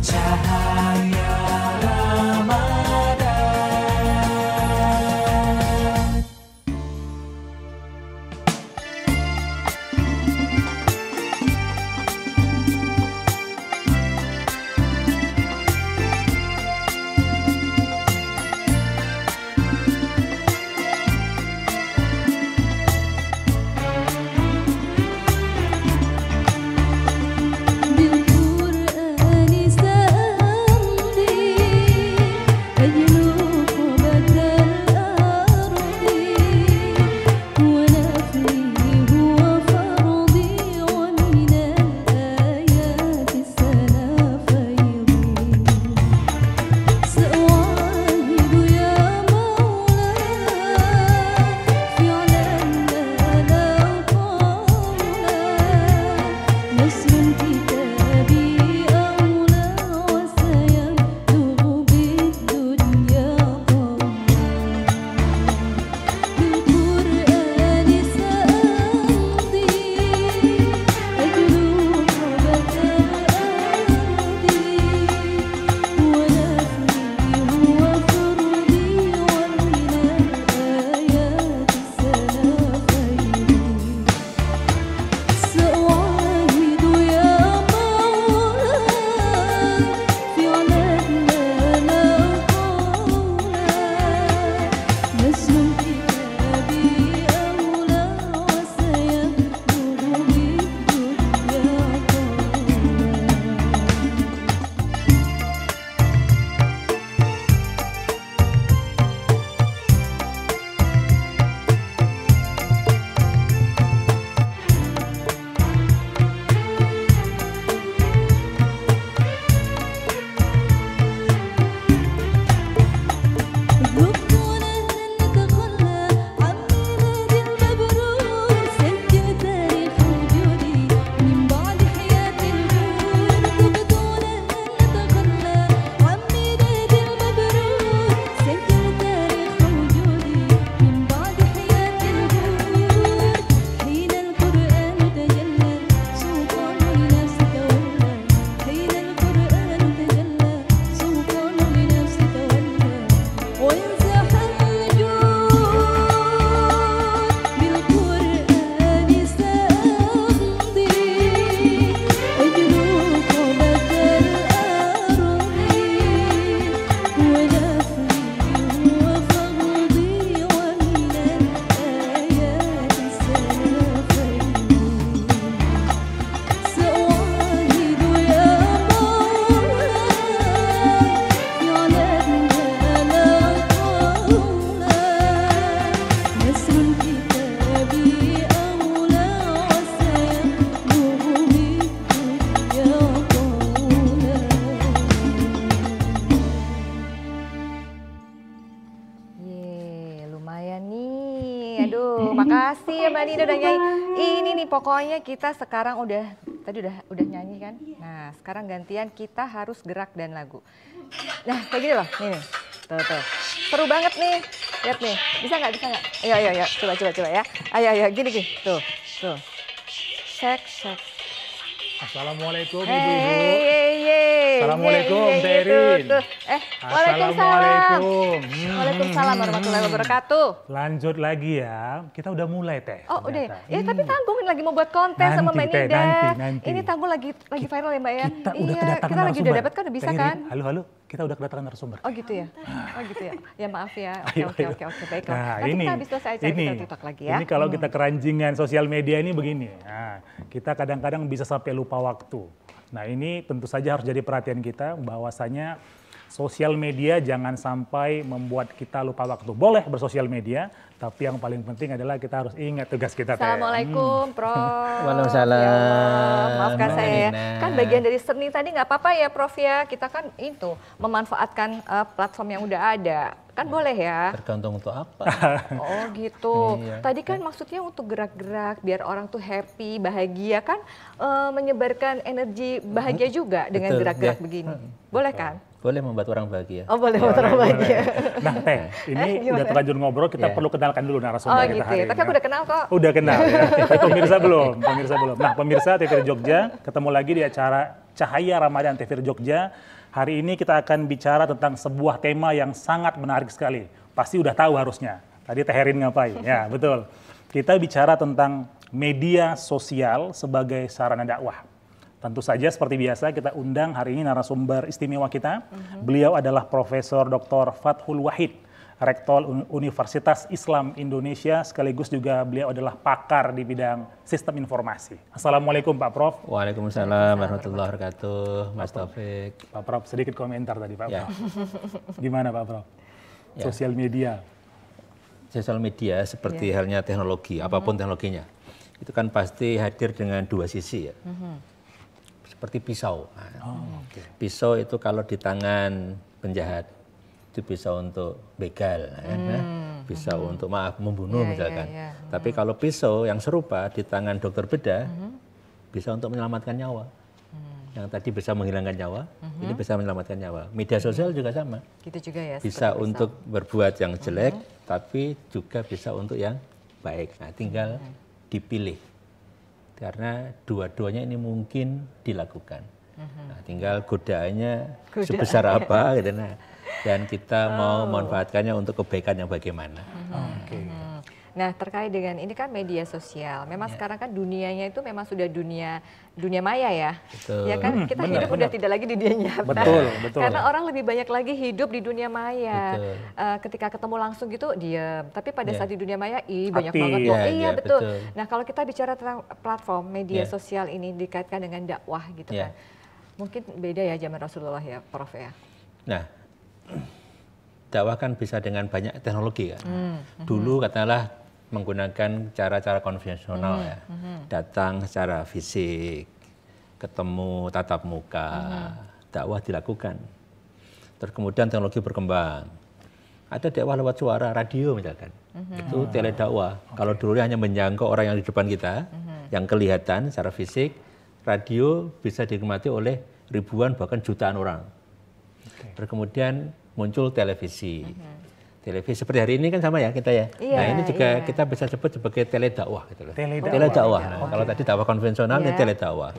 Cahaya Ramadan. Makasih ya Mbak Nina udah nyanyi. Ini nih pokoknya kita sekarang tadi udah nyanyi kan. Nah sekarang gantian kita harus gerak dan lagu. Nah kayak gini loh, nih. Tuh. Seru banget nih. Lihat nih, bisa nggak? Ayo, coba ya. Ayo, gini. Tuh. Shake. Assalamualaikum Ibu-ibu. Assalamualaikum Terin. Waalaikumsalam. Waalaikumsalam warahmatullahi wabarakatuh. Lanjut lagi ya, kita udah mulai Teh. Oh udah, ya tapi Tanggung lagi mau buat konten sama Mbak Nida. Nanti. Ini Tanggung lagi viral ya Mbak ya. Kita udah kedatangan kita lagi narasumber. udah dapat kan udah bisa kan? Halo, kita udah kedatangan narasumber. Oh gitu ya. Ya maaf ya. Oke, baiklah. Nah, Nanti ini, kita habis selesai acara kita TikTok lagi ya. Ini kalau kita keranjingan sosial media ini begini. Nah, kita kadang-kadang bisa sampai lupa waktu. Nah ini tentu saja harus jadi perhatian kita bahwasanya sosial media jangan sampai membuat kita lupa waktu. Boleh bersosial media, tapi yang paling penting adalah kita harus ingat tugas kita. Assalamualaikum Prof. Waalaikumsalam. Ya Allah, maafkan Mbak saya. Nina. Kan bagian dari seni tadi nggak apa-apa ya Prof ya. Kita kan itu memanfaatkan platform yang udah ada. Kan boleh ya? Tergantung untuk apa. Oh gitu. Iya. Tadi kan maksudnya untuk gerak-gerak biar orang tuh happy, bahagia kan menyebarkan energi bahagia juga dengan Betul, gerak-gerak ya. begini. Boleh kan? Boleh membuat orang bahagia. Oh boleh membuat orang bahagia. Nah Teh, ini udah terlanjur ngobrol, kita perlu kenalkan dulu narasumber Oh kita gitu hari ya, ini. tapi aku udah kenal kok. Udah kenal ya, tapi pemirsa belum. Nah pemirsa TVRI Jogja ketemu lagi di acara Cahaya Ramadan TVRI Jogja. Hari ini kita akan bicara tentang sebuah tema yang sangat menarik sekali. Pasti udah tahu harusnya. Tadi Teh Herin ngapain? Ya, betul. Kita bicara tentang media sosial sebagai sarana dakwah. Tentu saja seperti biasa kita undang hari ini narasumber istimewa kita. Beliau adalah Profesor Dr. Fathul Wahid, Rektor Universitas Islam Indonesia, sekaligus juga beliau adalah pakar di bidang sistem informasi. Assalamualaikum Pak Prof. Waalaikumsalam warahmatullahi wabarakatuh, Mas Taufik. Pak Prof, sedikit komentar tadi Pak Ya. Prof. Gimana Pak Prof? Ya. Sosial media. Sosial media seperti halnya teknologi, apapun teknologinya, itu kan pasti hadir dengan dua sisi ya. Seperti pisau. Nah, pisau itu kalau di tangan penjahat, itu bisa untuk begal, bisa untuk membunuh misalkan. Tapi kalau pisau yang serupa di tangan dokter bedah, bisa untuk menyelamatkan nyawa. Yang tadi bisa menghilangkan nyawa, ini bisa menyelamatkan nyawa. Media sosial juga sama. Gitu juga ya. Bisa untuk berbuat yang jelek, tapi juga bisa untuk yang baik. Nah, tinggal dipilih. Karena dua-duanya ini mungkin dilakukan. Nah, tinggal godaannya sebesar apa gitu. Nah, dan kita mau memanfaatkannya untuk kebaikan yang bagaimana. Nah, terkait dengan ini kan media sosial. Memang sekarang kan dunianya itu memang sudah dunia maya ya. Betul. Ya kan kita hidup udah tidak lagi di dunia nyata. Betul. Karena orang lebih banyak lagi hidup di dunia maya. Betul. Ketika ketemu langsung gitu diam. Tapi pada saat di dunia maya, banyak Aktif. banget. Iya, betul. betul. Nah, kalau kita bicara tentang platform media sosial ini dikaitkan dengan dakwah gitu kan. Mungkin beda ya zaman Rasulullah ya, Prof ya. Nah, dakwah kan bisa dengan banyak teknologi kan. Dulu katakanlah menggunakan cara-cara konvensional ya. Datang secara fisik, ketemu tatap muka, dakwah dilakukan. Terus kemudian teknologi berkembang. Ada dakwah lewat suara, radio misalkan. Itu teledakwah. Kalau dulu hanya menjangkau orang yang di depan kita, yang kelihatan secara fisik, radio bisa dinikmati oleh ribuan bahkan jutaan orang. Terus kemudian muncul televisi. Televisi seperti hari ini kan sama ya kita ya. Nah ini juga kita bisa sebut sebagai teledakwah gitu loh. Teledakwah. Nah, kalau tadi dakwah konvensional ini teledakwah.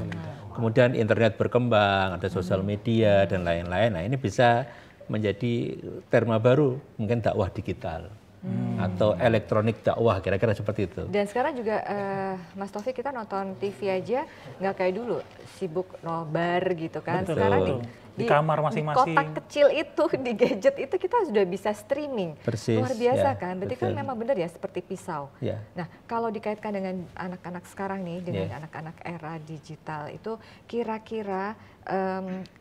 Kemudian internet berkembang, ada sosial media dan lain-lain. Nah ini bisa menjadi terma baru, mungkin dakwah digital. Atau elektronik dakwah, kira-kira seperti itu. Dan sekarang juga Mas Taufik, kita nonton TV aja nggak kayak dulu sibuk nobar gitu kan. Betul. Sekarang Di kamar masing-masing. Di kotak kecil itu, di gadget itu kita sudah bisa streaming. Persis, luar biasa ya, kan. Berarti betul. kan memang benar ya seperti pisau. Ya. Nah, kalau dikaitkan dengan anak-anak sekarang nih, dengan anak-anak era digital itu kira-kira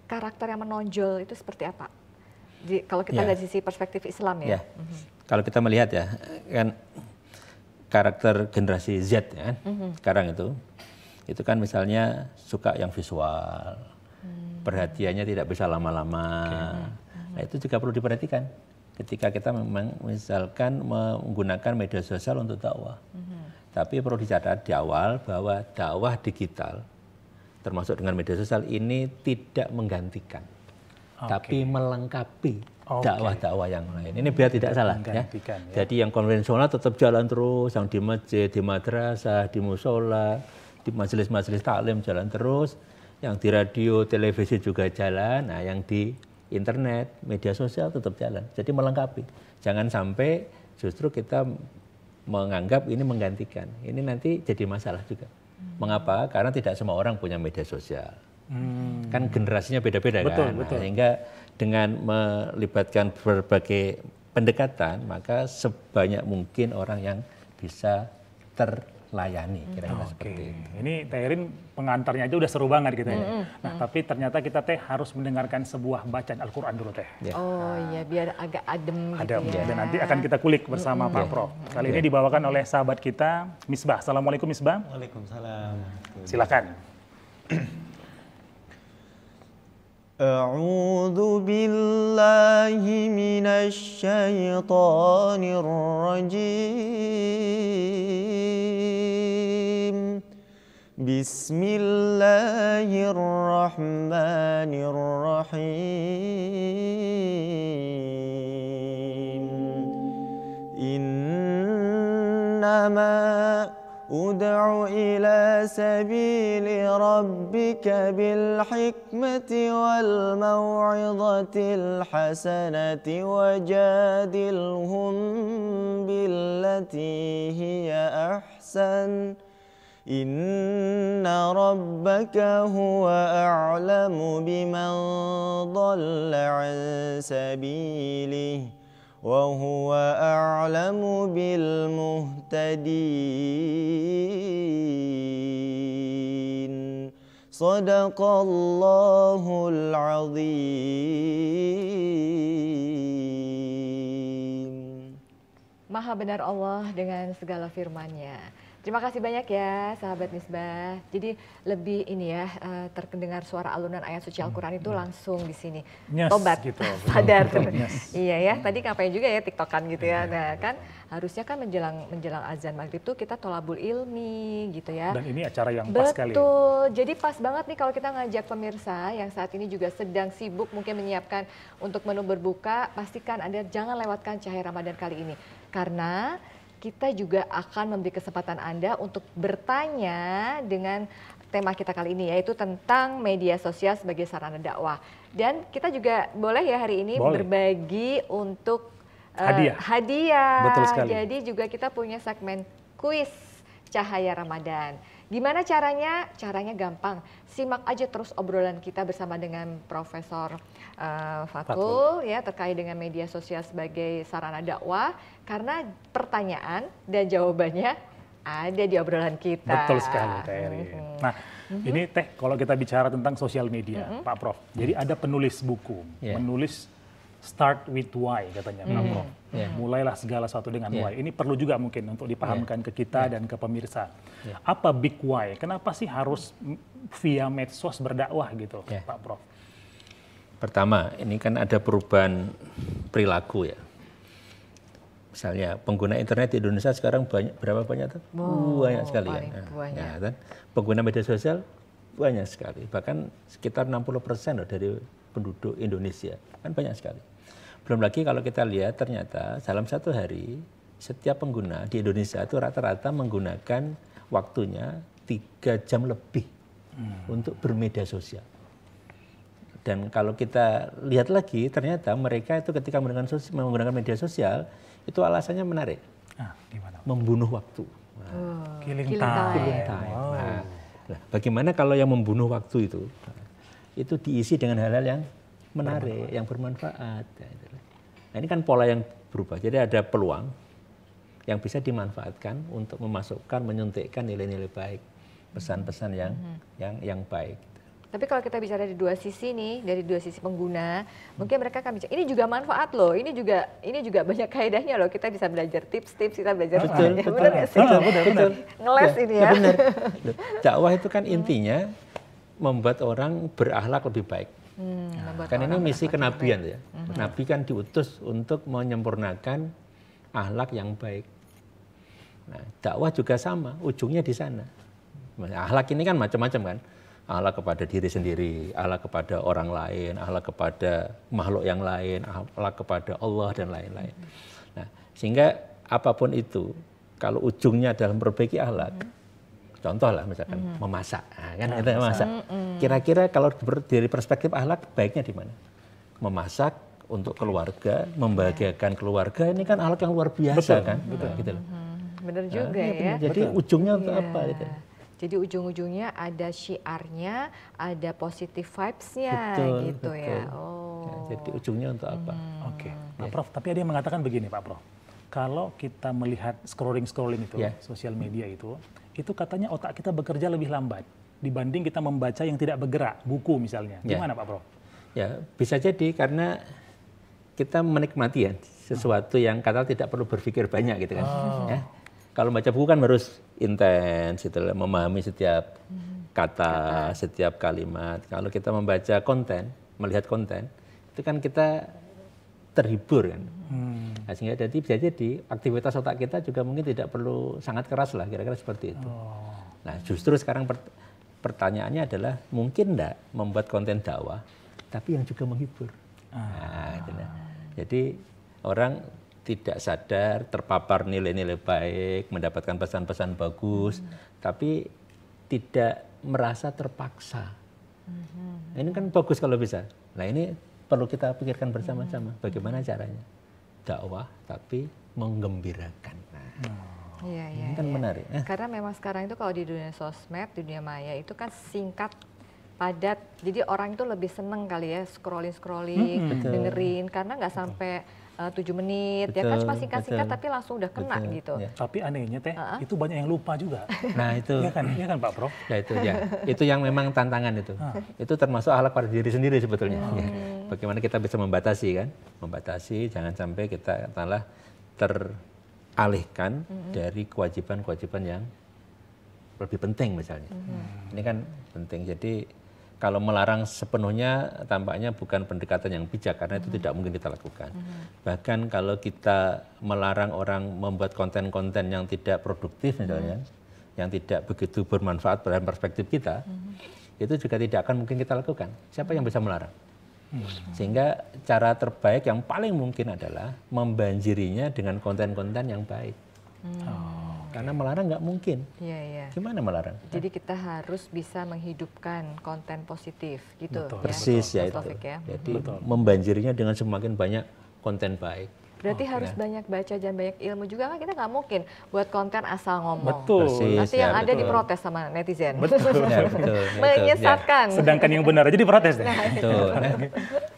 karakter yang menonjol itu seperti apa? Kalau kita dari sisi perspektif Islam ya. Kalau kita melihat ya, kan karakter generasi Z ya, sekarang itu kan misalnya suka yang visual, perhatiannya tidak bisa lama-lama. Nah itu juga perlu diperhatikan ketika kita memang misalkan menggunakan media sosial untuk dakwah. Tapi perlu dicatat di awal bahwa dakwah digital, termasuk dengan media sosial ini tidak menggantikan, tapi melengkapi dakwah-dakwah yang lain. Ini biar tidak salah ya. Jadi yang konvensional tetap jalan terus, yang di masjid, di madrasah, di musola, di majelis-majelis taklim jalan terus, yang di radio, televisi juga jalan, nah yang di internet, media sosial tetap jalan. Jadi melengkapi. Jangan sampai justru kita menganggap ini menggantikan. Ini nanti jadi masalah juga. Mengapa? Karena tidak semua orang punya media sosial. Kan generasinya beda-beda kan. Nah, sehingga dengan melibatkan berbagai pendekatan, maka sebanyak mungkin orang yang bisa terlayani. Kira-kira seperti itu. Ini Teh Herin pengantarnya aja udah seru banget gitu ya. Nah tapi ternyata kita Teh harus mendengarkan sebuah bacaan Al-Quran dulu Teh. Oh iya, biar agak adem gitu ya. Dan nanti akan kita kulik bersama Pak Prof. Kali ini dibawakan oleh sahabat kita, Misbah. Assalamualaikum Misbah. Waalaikumsalam. Silakan. A'udzu billahi minasy syaithanir rajim. Bismillahirrahmanirrahim. Innama ادع إلى سبيل ربك بالحكمة والموعظة الحسنة وجادلهم بالتي هي أحسن إن ربك هو أعلم بمن ضل عن سبيله وهو أعلم بالمهتدين صدق الله العظيم. Maha benar Allah dengan segala firman-Nya. Terima kasih banyak ya sahabat Misbah. Jadi lebih ini ya terdengar suara alunan ayat suci Al-Quran itu langsung di sini. Nyes, Tobat, gitu. sadar. Nyes. Iya ya, tadi ngapain juga ya tiktokan gitu ya. Nah kan harusnya kan menjelang azan maghrib tuh kita tolabul ilmi gitu ya. Dan ini acara yang pas sekali. Betul, jadi pas banget nih kalau kita ngajak pemirsa yang saat ini juga sedang sibuk mungkin menyiapkan untuk menu berbuka. Pastikan Anda jangan lewatkan Cahaya Ramadan kali ini. Karena kita juga akan memberi kesempatan Anda untuk bertanya dengan tema kita kali ini, yaitu tentang media sosial sebagai sarana dakwah. Dan kita juga boleh ya hari ini berbagi untuk hadiah. Betul sekali. Jadi juga kita punya segmen kuis Cahaya Ramadan. Gimana caranya? Caranya gampang. Simak aja terus obrolan kita bersama dengan Profesor Fathul ya terkait dengan media sosial sebagai sarana dakwah. Karena pertanyaan dan jawabannya ada di obrolan kita. Betul sekali, Teh Eri. Nah, ini Teh kalau kita bicara tentang sosial media, Pak Prof. Jadi ada penulis buku, menulis start with why katanya Pak Prof. Mulailah segala sesuatu dengan why. Ini perlu juga mungkin untuk dipahamkan ke kita dan ke pemirsa. Apa big why? Kenapa sih harus via medsos berdakwah gitu, Pak Prof? Pertama, ini kan ada perubahan perilaku ya. Misalnya pengguna internet di Indonesia sekarang berapa banyak tuh? Banyak sekali ya. Ya kan? Pengguna media sosial banyak sekali. Bahkan sekitar 60% loh dari penduduk Indonesia. Kan banyak sekali. Belum lagi kalau kita lihat ternyata dalam satu hari setiap pengguna di Indonesia itu rata-rata menggunakan waktunya 3 jam lebih untuk bermedia sosial. Dan kalau kita lihat lagi ternyata mereka itu ketika menggunakan media sosial itu alasannya menarik. Gimana? Membunuh waktu. Killing time. Nah, bagaimana kalau yang membunuh waktu itu diisi dengan hal-hal yang menarik, yang bermanfaat. Nah ini kan pola yang berubah. Jadi ada peluang yang bisa dimanfaatkan untuk memasukkan, menyuntikkan nilai-nilai baik, pesan-pesan yang baik. Tapi kalau kita bicara dari dua sisi nih, dari dua sisi pengguna, mungkin mereka akan bicara, ini juga manfaat loh, ini juga banyak kaedahnya loh, kita bisa belajar tips-tips, kita belajar betul, benar nggak sih? Betul. Ngeles ini ya. Benar. Dakwah itu kan intinya membuat orang berakhlak lebih baik. Kan ini misi kenabian ya. Nabi kan diutus untuk menyempurnakan akhlak yang baik. Nah, dakwah juga sama, ujungnya di sana. Akhlak ini kan macam-macam kan. Akhlak kepada diri sendiri, akhlak kepada orang lain, akhlak kepada makhluk yang lain, akhlak kepada Allah dan lain-lain. Nah, sehingga apapun itu, kalau ujungnya dalam memperbaiki akhlak, contoh lah misalkan memasak, kan kita memasak. Kira-kira kalau dari perspektif akhlak baiknya di mana? Memasak untuk keluarga, membahagiakan keluarga, ini kan akhlak yang luar biasa kan? Gitu. Benar juga ya. Jadi ujungnya untuk apa gitu? Jadi ujung-ujungnya ada syiarnya, ada positive vibes-nya gitu ya. Oh. Jadi ujungnya untuk apa? Oke. Nah, Prof, tapi ada yang mengatakan begini, Pak Prof. Kalau kita melihat scrolling itu, sosial media itu katanya otak kita bekerja lebih lambat dibanding kita membaca yang tidak bergerak, buku misalnya. Gimana Pak Prof? Ya, bisa jadi karena kita menikmati ya sesuatu yang kata tidak perlu berpikir banyak gitu kan. Ya. Kalau baca buku kan harus intens, memahami setiap kata, setiap kalimat. Kalau kita membaca konten, melihat konten, itu kan kita terhibur kan. Nah, sehingga jadi bisa jadi aktivitas otak kita juga mungkin tidak perlu sangat keras lah, kira-kira seperti itu. Nah, justru sekarang pertanyaannya adalah mungkin enggak membuat konten dakwah, tapi yang juga menghibur. Nah, jadi orang tidak sadar terpapar nilai-nilai baik, mendapatkan pesan-pesan bagus, tapi tidak merasa terpaksa. Ini kan bagus kalau bisa. Nah ini perlu kita pikirkan bersama-sama bagaimana caranya dakwah tapi menggembirakan. Iya, Ini kan menarik. Karena memang sekarang itu kalau di dunia sosmed, di dunia maya itu kan singkat, padat. Jadi orang itu lebih seneng kali ya scrolling, dengerin. Karena nggak sampai 7 menit, ya kan cuma singkat-singkat tapi langsung udah kena gitu. Ya. Tapi anehnya Teh, itu banyak yang lupa juga. Nah itu, Iya kan Pak Prof? ya itu yang memang tantangan itu. Itu termasuk akhlak pada diri sendiri sebetulnya. Ya. Bagaimana kita bisa membatasi kan? Membatasi, jangan sampai kita malah teralihkan dari kewajiban-kewajiban yang lebih penting misalnya. Ini kan penting. Jadi kalau melarang sepenuhnya tampaknya bukan pendekatan yang bijak karena itu tidak mungkin kita lakukan. Bahkan kalau kita melarang orang membuat konten-konten yang tidak produktif misalnya, yang tidak begitu bermanfaat dalam perspektif kita, itu juga tidak akan mungkin kita lakukan. Siapa yang bisa melarang? Sehingga cara terbaik yang paling mungkin adalah membanjirinya dengan konten-konten yang baik. Karena melarang nggak mungkin. Iya. Gimana melarang? Jadi kita harus bisa menghidupkan konten positif gitu. Betul. Ya. Persis ya Mas itu. Taufik ya. Jadi membanjirinya dengan semakin banyak konten baik. Berarti harus banyak baca dan banyak ilmu juga kan, kita nggak mungkin buat konten asal ngomong. Betul. Persis, Nanti yang ada diprotes sama netizen. Ya, betul. Menyesatkan. Sedangkan yang benar aja diprotes deh. Betul.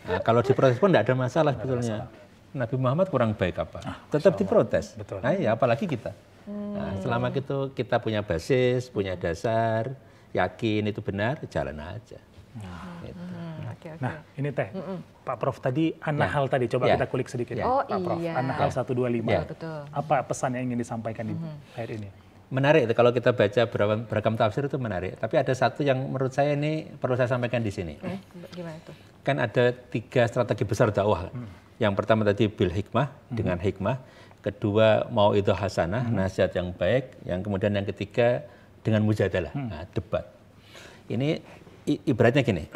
Nah, kalau diprotes pun tidak ada masalah sebetulnya. Nabi Muhammad kurang baik apa? Tetap diprotes. Betul. Nah, ya apalagi kita. Nah, selama itu kita punya basis, punya dasar, yakin itu benar, jalan aja. Gitu. Oke. Nah, ini Teh, Pak Prof tadi An-Nahl tadi, coba kita kulik sedikit ya. Oh, Pak Prof, iya. An-Nahl 125. Betul. Apa pesan yang ingin disampaikan di ayat ini? Menarik itu kalau kita baca beragam tafsir itu menarik. Tapi ada satu yang menurut saya ini perlu saya sampaikan di sini. Gimana tuh? Kan ada 3 strategi besar dakwah. Yang pertama tadi bil hikmah, dengan hikmah. Kedua mauidhah hasanah, nasihat yang baik. Yang kemudian yang ketiga dengan mujadalah, nah, debat. Ini ibaratnya gini,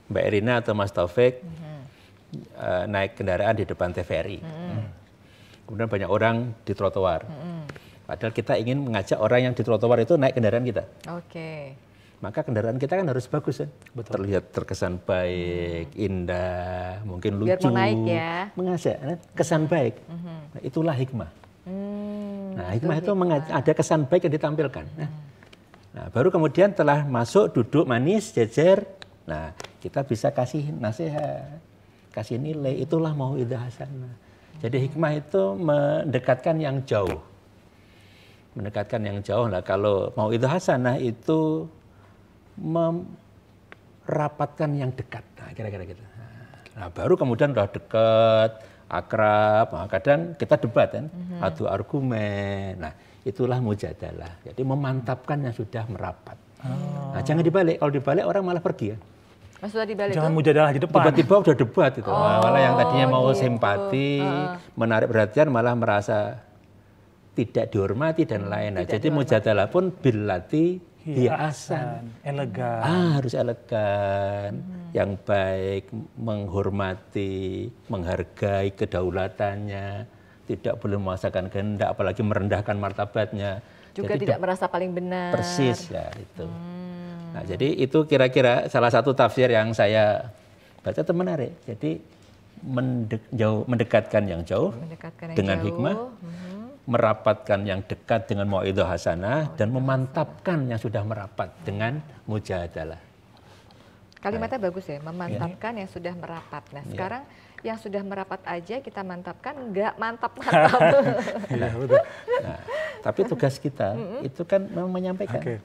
Mbak Erina atau Mas Taufik naik kendaraan di depan TVRI. Kemudian banyak orang di trotoar. Padahal kita ingin mengajak orang yang di trotoar itu naik kendaraan kita. Oke. Maka kendaraan kita kan harus bagus kan. Terlihat terkesan baik, indah, mungkin lucu. Biar mau naik ya. Mengajak, kesan baik. Nah, itulah hikmah. Nah, hikmah itu ada kesan baik yang ditampilkan. Nah, baru kemudian telah masuk, duduk manis, jejer. Nah, kita bisa kasih nasihat, kasih nilai. Itulah mauidhah hasanah. Jadi hikmah itu mendekatkan yang jauh. Mendekatkan yang jauh. Nah, kalau mauidhah hasanah itu merapatkan yang dekat. Nah, kira-kira gitu. Nah, baru kemudian udah dekat, akrab. Nah, kadang kita debat kan, adu argumen. Nah, itulah mujadalah. Jadi memantapkan yang sudah merapat. Nah, jangan dibalik. Kalau dibalik orang malah pergi ya. Maksudnya dibalik Jangan tuh? mujadalah di depan. Tiba-tiba udah debat itu. Malah yang tadinya mau simpati, menarik perhatian malah merasa tidak dihormati dan lain. Nah, jadi mujadalah pun billati hiya ahsan. Elegan. Harus elegan, yang baik, menghormati, menghargai kedaulatannya, tidak boleh memaksakan kehendak, apalagi merendahkan martabatnya. Juga Jadi tidak merasa paling benar. persis ya itu. Nah, jadi itu kira-kira salah satu tafsir yang saya baca itu menarik. Jadi mendekatkan yang jauh Mendekatkan yang dengan jauh. hikmah, merapatkan yang dekat dengan mauidhah hasanah, dan memantapkan yang sudah merapat dengan mujadalah. Kalimatnya bagus ya, memantapkan yang sudah merapat. Nah, sekarang yang sudah merapat aja kita mantapkan, nggak mantap-mantap. Iya, betul. Nah, tapi tugas kita itu kan memang menyampaikan. Oke.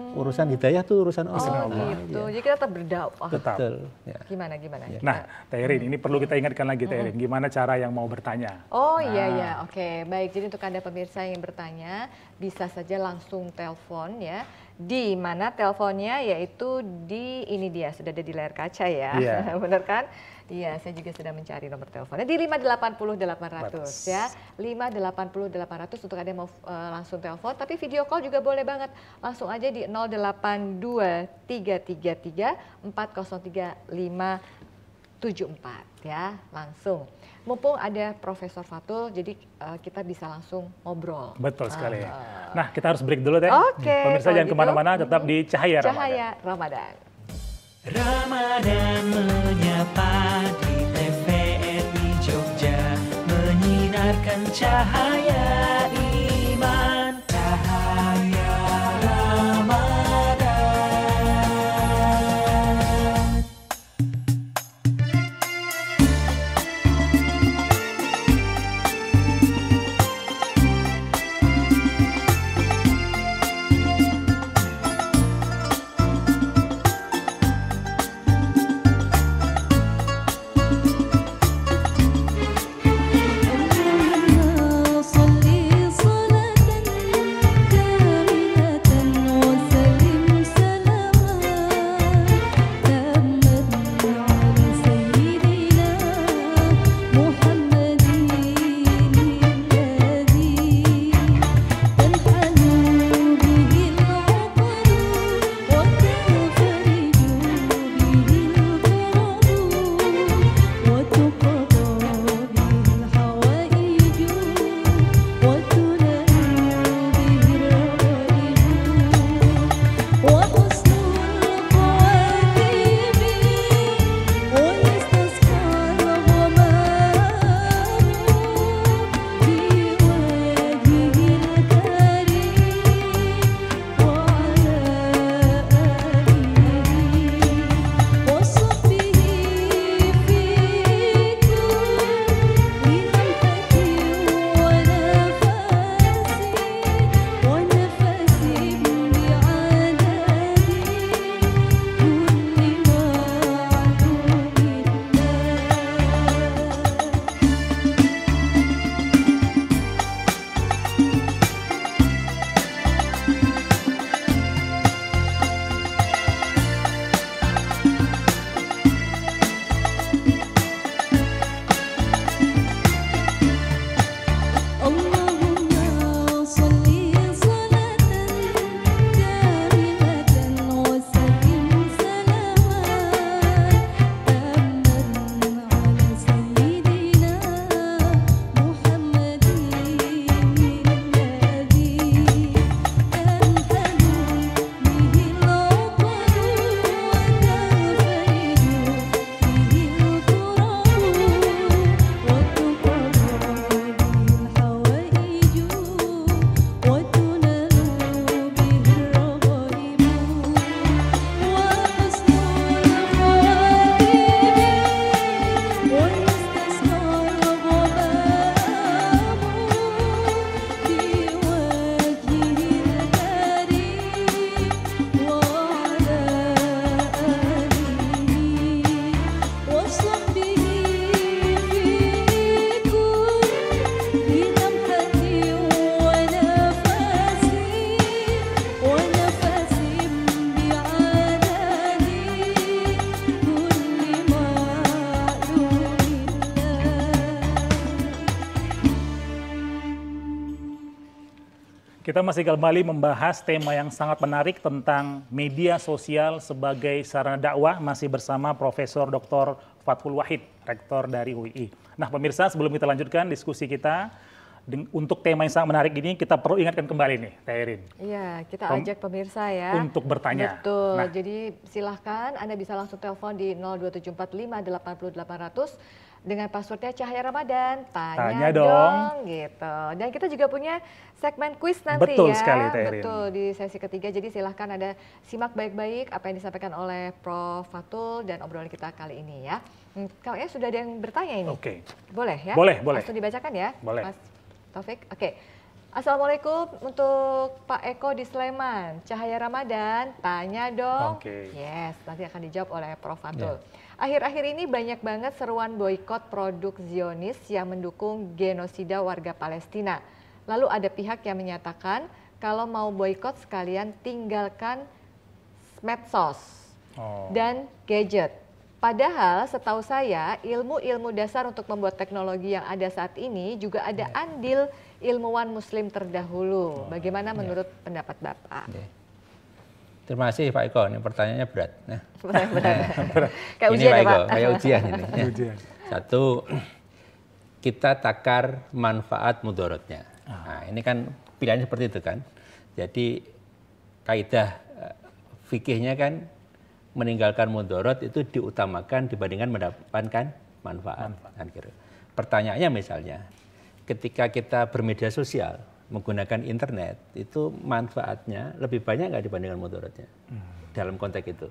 Urusan hidayah itu urusan Allah. Gitu. Jadi kita tetap berdakwah. Tetap. Betul. Ya. Gimana? Nah, Teh Erin, ini perlu kita ingatkan lagi Teh Erin, gimana cara yang mau bertanya? Oh iya, oke, baik. Jadi untuk Anda pemirsa yang bertanya, bisa saja langsung telepon ya. Di mana teleponnya, yaitu di ini dia, sudah ada di layar kaca ya. Iya. Benar kan? Iya, saya juga sudah mencari nomor teleponnya di 580 800 ya. 580 800 untuk ada yang mau langsung telepon, tapi video call juga boleh banget. Langsung aja di 082 333 403 5 7274 ya, langsung. Mumpung ada Profesor Fatul, jadi kita bisa langsung ngobrol. Betul sekali. Nah, kita harus break dulu deh. Oke, Pemirsa jangan gitu, kemana-mana, tetap di Cahaya Ramadan. Cahaya Ramadan. Ramadan menyapa di TVRI Jogja, menyinarkan cahaya iman, cahaya Ramadan. Kita masih kembali membahas tema yang sangat menarik tentang media sosial sebagai sarana dakwah, masih bersama Profesor Dr. Fathul Wahid, Rektor dari UI. Nah pemirsa, sebelum kita lanjutkan diskusi kita, untuk tema yang sangat menarik ini kita perlu ingatkan kembali nih, Teh Irin. Iya, kita ajak pemirsa ya. Untuk bertanya. Betul, Nah, jadi silahkan Anda bisa langsung telepon di 02745 80800 dengan passwordnya Cahaya Ramadan. Tanya dong gitu. Dan kita juga punya segmen kuis nanti. Betul ya. sekali, Teh Irin. Betul, di sesi ketiga. Jadi silahkan Anda simak baik-baik apa yang disampaikan oleh Prof. Fatul dan obrolan kita kali ini ya. Kayaknya sudah ada yang bertanya ini. Oke. Boleh ya? Boleh, boleh. Langsung dibacakan ya, Boleh. Mas Taufik. Oke. Assalamualaikum untuk Pak Eko di Sleman. Cahaya Ramadan, tanya dong. Oke. Yes, nanti akan dijawab oleh Prof. Fatul. Akhir-akhir ini banyak banget seruan boikot produk Zionis yang mendukung genosida warga Palestina. Lalu ada pihak yang menyatakan kalau mau boikot sekalian tinggalkan medsos dan gadget. Padahal setahu saya ilmu-ilmu dasar untuk membuat teknologi yang ada saat ini juga ada andil ilmuwan muslim terdahulu. Bagaimana menurut pendapat Bapak? Terima kasih Pak Eko, ini pertanyaannya berat. Nah, Kayak ini ujian Pak ya Eko, Pak. kayak ujian ini. Ujian. Satu, kita takar manfaat mudorotnya. Nah, ini kan pilihannya seperti itu kan. Jadi kaidah fikihnya kan meninggalkan mudorot itu diutamakan dibandingkan mendapatkan manfaat. Kan gitu. Pertanyaannya misalnya, ketika kita bermedia sosial, menggunakan internet, itu manfaatnya lebih banyak nggak dibandingkan mudorotnya dalam konteks itu.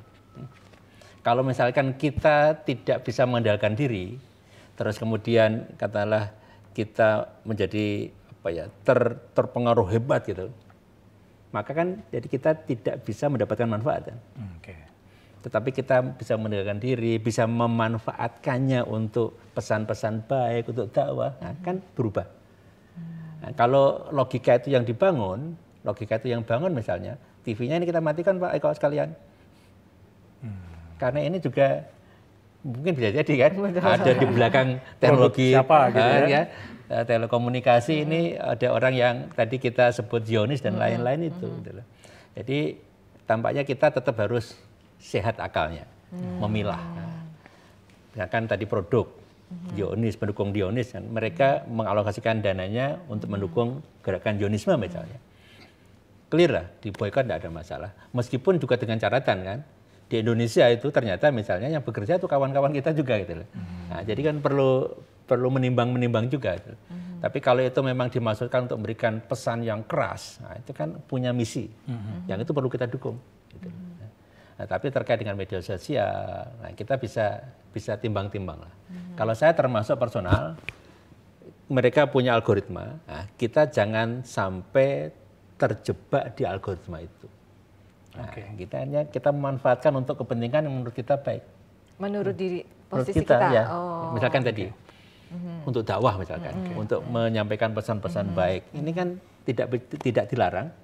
Kalau misalkan kita tidak bisa mengendalikan diri, terus kemudian katakanlah kita menjadi terpengaruh hebat gitu, maka kan jadi kita tidak bisa mendapatkan manfaat. Kan? Tetapi kita bisa mengendalikan diri, bisa memanfaatkannya untuk pesan-pesan baik, untuk dakwah, nah, kan berubah. Nah, kalau logika itu yang dibangun, misalnya, TV-nya ini kita matikan Pak Eko sekalian. Karena ini juga mungkin bisa jadi kan, ada di belakang teknologi siapa, gitu ya? Telekomunikasi ini ada orang yang tadi kita sebut Zionis dan lain-lain itu. Gitu. Jadi tampaknya kita tetap harus sehat akalnya, memilah. Misalkan tadi produk, Zionis, pendukung Zionis, kan mereka mengalokasikan dananya untuk mendukung gerakan Zionisme misalnya. Clear lah, di boykot tidak ada masalah. Meskipun juga dengan catatan kan, di Indonesia itu ternyata misalnya yang bekerja itu kawan-kawan kita juga gitu loh. Nah, jadi kan perlu menimbang juga. Gitu. Tapi kalau itu memang dimaksudkan untuk memberikan pesan yang keras, nah itu kan punya misi, yang itu perlu kita dukung. Gitu. Nah, tapi terkait dengan media sosial, nah kita bisa timbang-timbang lah. Kalau saya termasuk personal, mereka punya algoritma, nah kita jangan sampai terjebak di algoritma itu. Nah, kita memanfaatkan untuk kepentingan yang menurut kita baik. Menurut diri Menurut posisi kita, kita. ya. Misalkan tadi, untuk dakwah misalkan, untuk menyampaikan pesan-pesan baik, ini kan tidak dilarang.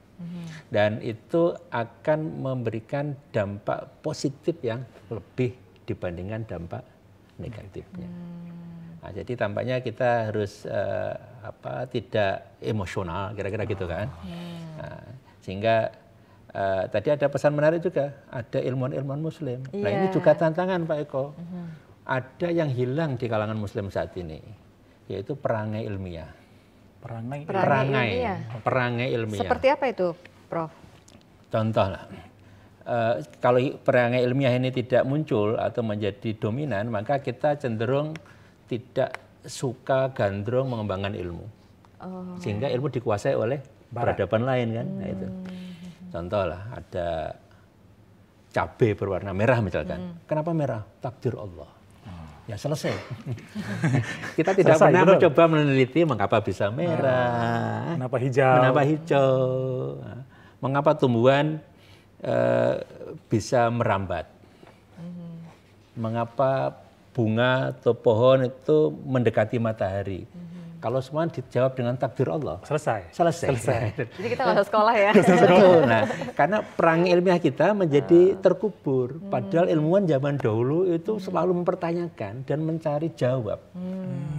Dan itu akan memberikan dampak positif yang lebih dibandingkan dampak negatifnya. Nah, jadi tampaknya kita harus tidak emosional, kira-kira gitu kan. Nah, sehingga tadi ada pesan menarik juga, ada ilmuwan-ilmuwan Muslim. Nah ini juga tantangan Pak Eko. Ada yang hilang di kalangan Muslim saat ini, yaitu perangai ilmiah. Perangai ilmiah. Seperti apa itu, Prof? Contoh lah, kalau perangai ilmiah ini tidak muncul atau menjadi dominan, maka kita cenderung tidak suka gandrung mengembangkan ilmu, sehingga ilmu dikuasai oleh peradaban lain kan. Nah, itu. Contoh lah, ada cabai berwarna merah misalkan. Kenapa merah? Takdir Allah. Ya selesai. Kita tidak pernah mencoba meneliti mengapa bisa merah, kenapa hijau, mengapa tumbuhan bisa merambat, mengapa bunga atau pohon itu mendekati matahari. Kalau semua dijawab dengan takdir Allah, selesai. Jadi kita nggak usah sekolah ya. Betul. Nah, karena perang ilmiah kita menjadi terkubur. Padahal ilmuwan zaman dahulu itu selalu mempertanyakan dan mencari jawab.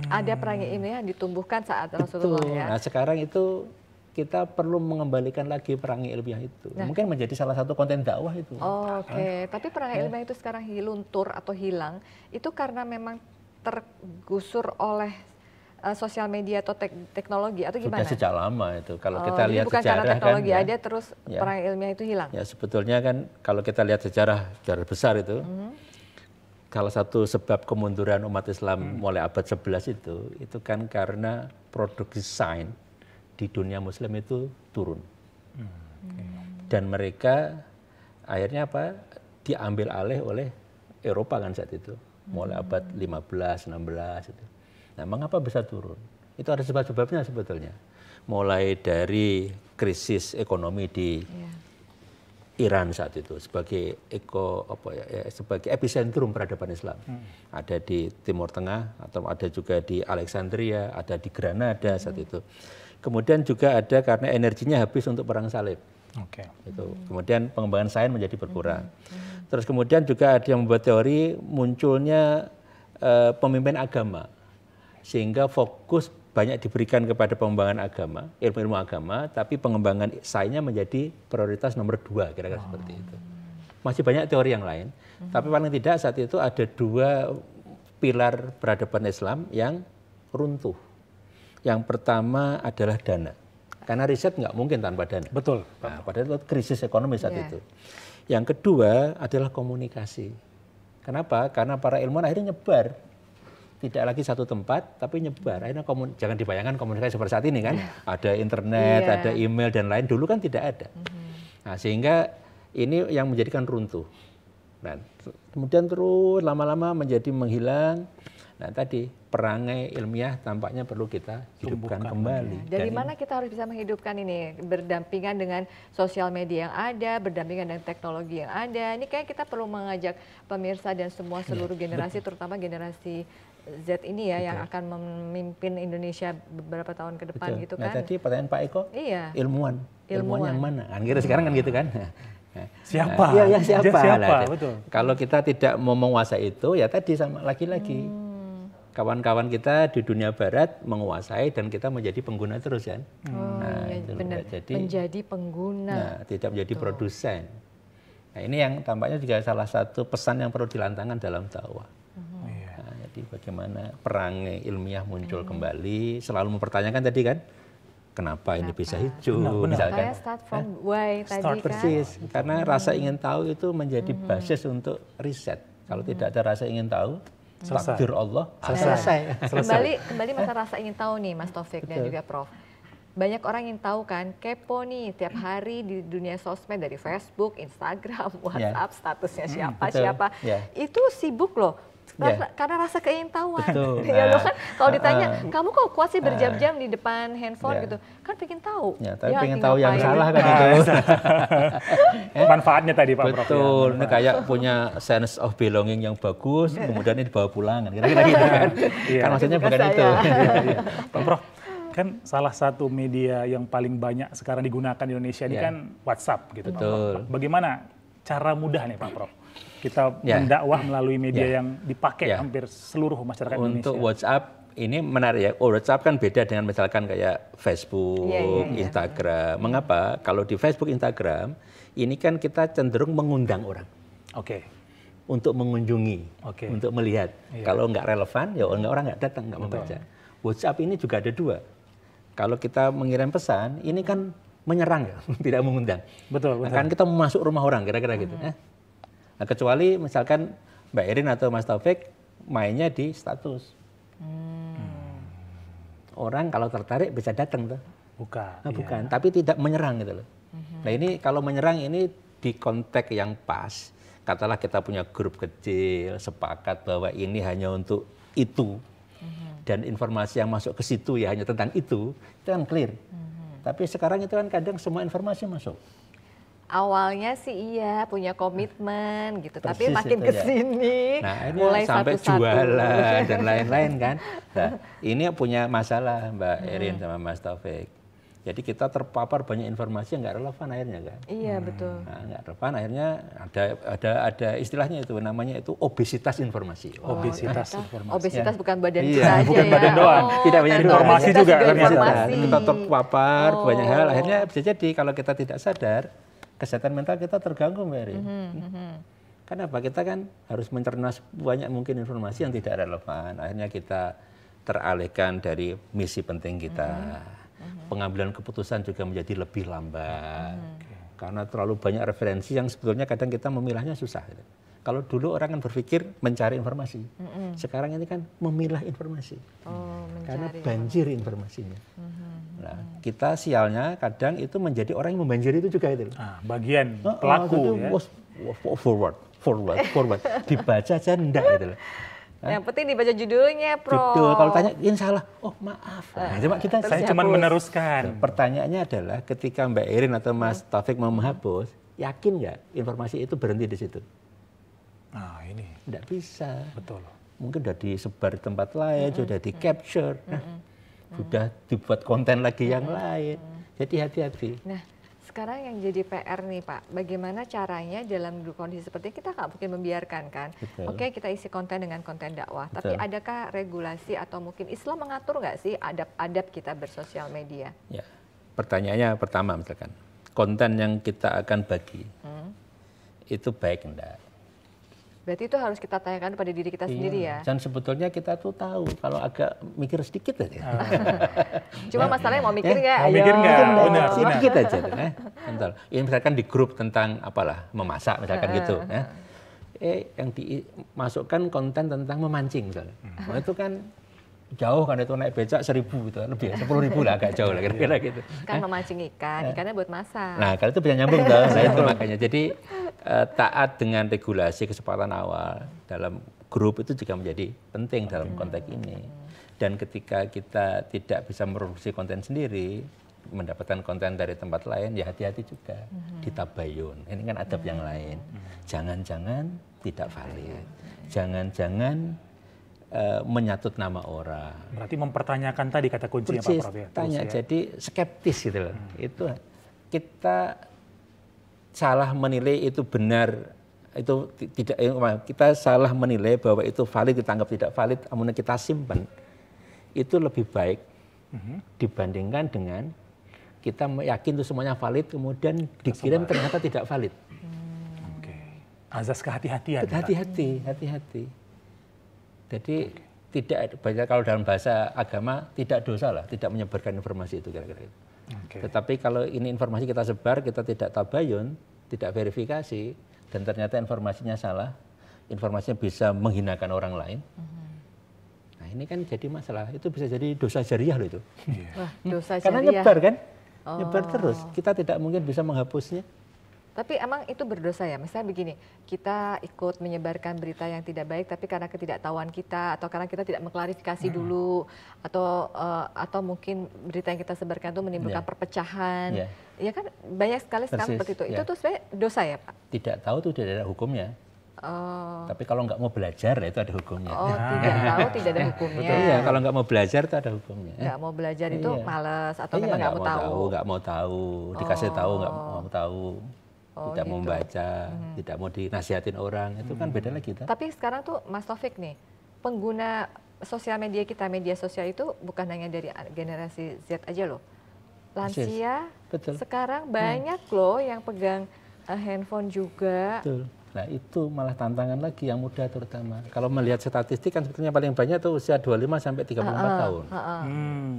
Ada perangai ilmiah yang ditumbuhkan saat Rasulullah ya. Nah, sekarang itu kita perlu mengembalikan lagi perangai ilmiah itu. Mungkin menjadi salah satu konten dakwah itu. Oke. Tapi perangai ilmiah itu sekarang luntur atau hilang, itu karena memang tergusur oleh sosial media atau teknologi atau gimana? Sudah sejak lama itu. Kalau kita lihat bukan sejarah karena teknologi kan, ada terus perangai ilmiah itu hilang. Ya sebetulnya kan kalau kita lihat sejarah besar itu, salah satu sebab kemunduran umat Islam mulai abad 11 itu kan karena produksi sains di dunia Muslim itu turun. Dan mereka akhirnya diambil alih oleh Eropa kan saat itu, mulai abad 15, 16 itu. Nah, mengapa bisa turun? Itu ada sebab-sebabnya sebetulnya. Mulai dari krisis ekonomi di Iran saat itu sebagai sebagai epicentrum peradaban Islam. Ada di Timur Tengah atau ada juga di Alexandria, ada di Granada saat itu. Kemudian juga ada karena energinya habis untuk perang salib. Itu. Kemudian pengembangan sains menjadi berkurang. Terus kemudian juga ada yang membuat teori munculnya pemimpin agama, sehingga fokus banyak diberikan kepada pengembangan agama, ilmu-ilmu agama, tapi pengembangan sainsnya menjadi prioritas nomor 2, kira-kira seperti itu. Masih banyak teori yang lain, tapi paling tidak saat itu ada 2 pilar peradaban Islam yang runtuh. Yang pertama adalah dana, karena riset nggak mungkin tanpa dana. Betul. Nah, padahal itu krisis ekonomi saat itu. Yang kedua adalah komunikasi. Kenapa? Karena para ilmuwan akhirnya nyebar. Tidak lagi satu tempat, tapi nyebar. Akhirnya jangan dibayangkan komunikasi seperti saat ini kan. Ada internet, ada email dan lain. Dulu kan tidak ada. Nah, sehingga ini yang menjadikan runtuh. Nah, kemudian terus lama-lama menjadi menghilang. Nah, tadi perangai ilmiah tampaknya perlu kita hidupkan kembali. Dari mana kita harus bisa menghidupkan ini? Berdampingan dengan sosial media yang ada, berdampingan dengan teknologi yang ada. Ini kayak kita perlu mengajak pemirsa dan semua seluruh generasi, terutama generasi Z ini ya, yang akan memimpin Indonesia beberapa tahun ke depan gitu kan. Nah, tadi pertanyaan Pak Eko, ilmuwan yang mana? Kan kita sekarang kan gitu kan. Siapa? Ya siapa? Siapa? Betul. Kalau kita tidak mau menguasai itu, ya tadi sama lagi-lagi. Kawan-kawan kita di dunia barat menguasai dan kita menjadi pengguna terus kan. Benar. Jadi, menjadi pengguna. Nah, tidak menjadi produsen. Nah, ini yang tampaknya juga salah satu pesan yang perlu dilantangkan dalam dakwah. Nah, jadi bagaimana perangai ilmiah muncul kembali, selalu mempertanyakan tadi kan, kenapa ini bisa hijau, misalkan. Kayak start from why tadi kan. Persis, karena rasa ingin tahu itu menjadi basis untuk riset. Kalau tidak ada rasa ingin tahu, takdir Allah selesai. Kembali masa rasa ingin tahu nih Mas Taufik dan juga Prof. Banyak orang yang tahu kan, kepo nih tiap hari di dunia sosmed dari Facebook, Instagram, WhatsApp, statusnya siapa. Itu sibuk loh. Karena rasa keingintahuan. Ya, kan kalau ditanya, kamu kok kuat sih berjam-jam di depan handphone gitu? Kan pengen tahu. Ya, tapi pengen tahu yang salah kan itu. Manfaatnya tadi Pak Prof. Betul, ini kayak punya sense of belonging yang bagus, kemudian ini dibawa pulang, kira-kira gitu kan. Kan maksudnya bukan itu. Pak Prof, kan salah satu media yang paling banyak sekarang digunakan di Indonesia ini kan WhatsApp gitu Pak Prof. Bagaimana cara mudah nih Pak Prof? Kita mendakwah melalui media yang dipakai hampir seluruh masyarakat Indonesia. Untuk WhatsApp ini menarik ya. WhatsApp kan beda dengan misalkan kayak Facebook, Instagram. Mengapa? Kalau di Facebook, Instagram ini kan kita cenderung mengundang orang. Untuk mengunjungi, untuk melihat. Kalau nggak relevan, ya orang nggak datang, nggak membaca. WhatsApp ini juga ada 2. Kalau kita mengirim pesan, ini kan menyerang ya, tidak mengundang. Betul. Kan kita masuk rumah orang, kira-kira gitu. Nah, kecuali misalkan Mbak Erin atau Mas Taufik mainnya di status. Orang kalau tertarik bisa datang tuh. Bukan, tapi tidak menyerang gitu loh. Nah, ini kalau menyerang ini di konteks yang pas. Katalah kita punya grup kecil, sepakat bahwa ini hanya untuk itu. Dan informasi yang masuk ke situ ya hanya tentang itu kan clear. Tapi sekarang itu kan kadang semua informasi masuk. Awalnya sih iya punya komitmen gitu, Persis, tapi makin kesini mulai sampai satu-satu jualan dan lain-lain kan. Nah, ini punya masalah Mbak Erin sama Mas Taufik. Jadi kita terpapar banyak informasi yang nggak relevan akhirnya kan. Iya betul. Nah, nggak relevan akhirnya ada istilahnya itu namanya itu obesitas informasi. Obesitas bukan badan kita aja bukan ya. badan doang. Tidak banyak informasi juga informasi. Kita terpapar banyak hal akhirnya bisa jadi kalau kita tidak sadar kesehatan mental kita terganggu Mbak Erin. Kenapa? Kita kan harus mencerna banyak mungkin informasi yang tidak relevan. Akhirnya kita teralihkan dari misi penting kita. Pengambilan keputusan juga menjadi lebih lambat. Karena terlalu banyak referensi yang sebetulnya kadang kita memilahnya susah. Kalau dulu orang kan berpikir mencari informasi. Sekarang ini kan memilah informasi. Karena banjir informasinya. Nah, kita sialnya kadang itu menjadi orang yang membanjiri itu juga itu. Bagian pelaku ya. Forward. Dibaca aja enggak gitu loh. Yang penting dibaca judulnya, Prof. Judul, kalau tanya ini salah, oh maaf. Nah, coba saya cuma meneruskan. Pertanyaannya adalah ketika Mbak Erin atau Mas Taufik mau menghapus, yakin nggak informasi itu berhenti di situ? Nah ini. Nggak bisa. Betul. Mungkin sudah disebar di tempat lain, sudah di capture, sudah dibuat konten lagi yang lain. Jadi hati-hati. Nah, sekarang yang jadi PR nih Pak, bagaimana caranya dalam kondisi seperti ini kita nggak mungkin membiarkan kan? Betul. Oke, kita isi konten dengan konten dakwah, Betul. tapi adakah regulasi atau mungkin Islam mengatur nggak sih adab-adab kita bersosial media? Ya, pertanyaannya pertama misalkan, konten yang kita akan bagi itu baik enggak? Berarti itu harus kita tanyakan pada diri kita sendiri ya. Dan sebetulnya kita tuh tahu kalau agak mikir sedikit aja. Cuma masalahnya mau mikir nggak? Mau mikir nggak? Ayo. Benar. Sedikit aja. Bentar. Ini misalkan di grup tentang apalah memasak misalkan gitu. Yang dimasukkan konten tentang memancing misalnya. Nah, itu kan jauh kan, itu naik becak 1.000 gitu, lebih 10.000 lah, agak jauh lah kira-kira gitu. Kan memancing ikan, ikannya buat masak. Nah, kalau itu bisa nyambung tuh, nah itu makanya. Jadi taat dengan regulasi kesepakatan awal dalam grup itu juga menjadi penting dalam konteks ini. Dan ketika kita tidak bisa memproduksi konten sendiri, mendapatkan konten dari tempat lain, ya hati-hati juga. Ditabayun, ini kan adab yang lain. Jangan-jangan tidak valid. Jangan-jangan menyatut nama orang. Berarti mempertanyakan tadi kata kuncinya Pak Persis, Prof ya. tanya, Terus ya. jadi skeptis gitu loh. Itu kita salah menilai itu benar, itu tidak, kita salah menilai bahwa itu valid, kita anggap tidak valid, namun kita simpan, itu lebih baik dibandingkan dengan kita yakin itu semuanya valid, kemudian dikirim ternyata tidak valid. Oke. Azas kehati-hatian. ya, Pak. Hati-hati. Jadi tidak, kalau dalam bahasa agama tidak dosa lah, tidak menyebarkan informasi itu kira-kira itu. Oke. Tetapi kalau ini informasi kita sebar, kita tidak tabayun, tidak verifikasi, dan ternyata informasinya salah, informasinya bisa menghinakan orang lain. Nah ini kan jadi masalah, itu bisa jadi dosa jariah loh itu. Wah, dosa Karena jariah. nyebar kan, nyebar terus, kita tidak mungkin bisa menghapusnya. Tapi emang itu berdosa ya? Misalnya begini, kita ikut menyebarkan berita yang tidak baik, tapi karena ketidaktahuan kita, atau karena kita tidak mengklarifikasi dulu, atau mungkin berita yang kita sebarkan itu menimbulkan perpecahan. Ya kan banyak sekali sekarang seperti itu. Itu tuh sebenarnya dosa ya Pak? Tidak tahu itu tidak ada hukumnya. Tapi kalau nggak mau belajar itu ada hukumnya. Oh, tidak tahu tidak ada hukumnya. Betul ya, kalau nggak mau belajar itu ada hukumnya. Nggak mau belajar itu males atau memang nggak nggak mau tahu. Nggak mau tahu, dikasih tahu nggak mau tahu. Tidak mau membaca, tidak mau dinasihatin orang, itu kan beda lagi. Tapi sekarang tuh Mas Taufik nih, pengguna sosial media kita, media sosial itu bukan hanya dari generasi Z aja loh. Lansia, betul. Sekarang banyak loh yang pegang handphone juga. Betul. Nah itu malah tantangan lagi yang muda terutama. Kalau melihat statistik kan sebetulnya paling banyak tuh usia 25 sampai 34 tahun.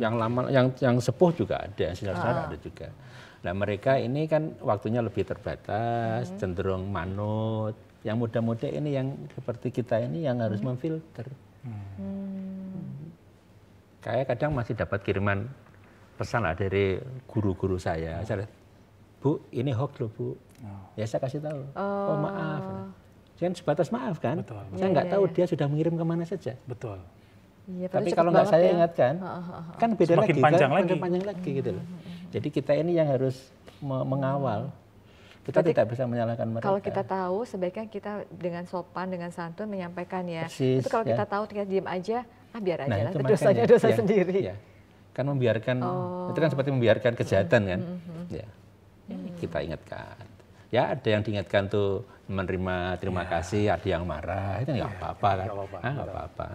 Yang lama, yang sepuh juga ada, sinar-sinar ada juga. Nah mereka ini kan waktunya lebih terbatas, cenderung manut. Yang muda-muda ini yang seperti kita ini yang harus memfilter. Kayak kadang masih dapat kiriman pesan lah dari guru-guru saya. Saya, Bu, ini hoax loh Bu. Ya saya kasih tahu. Oh maaf. Jangan sebatas maaf kan. Betul. Saya nggak tahu dia sudah mengirim kemana saja. Betul. Iya, tapi kalau nggak saya ingatkan, kan beda Semakin lagi, panjang kan? lagi. Semakin panjang lagi gitu loh. Jadi kita ini yang harus mengawal. Kita Berarti tidak bisa menyalahkan mereka. kalau kita tahu, sebaiknya kita dengan sopan, dengan santun menyampaikan ya. Persis, itu kalau ya. kita tahu, kita diam aja, biar aja lah. itu Dosanya makanya, dosa ya, sendiri. ya. Kan membiarkan, itu kan seperti membiarkan kejahatan kan. Ya. Kita ingatkan. Ya ada yang diingatkan tuh menerima terima kasih, ada yang marah, itu nggak apa-apa kan. Nggak apa-apa.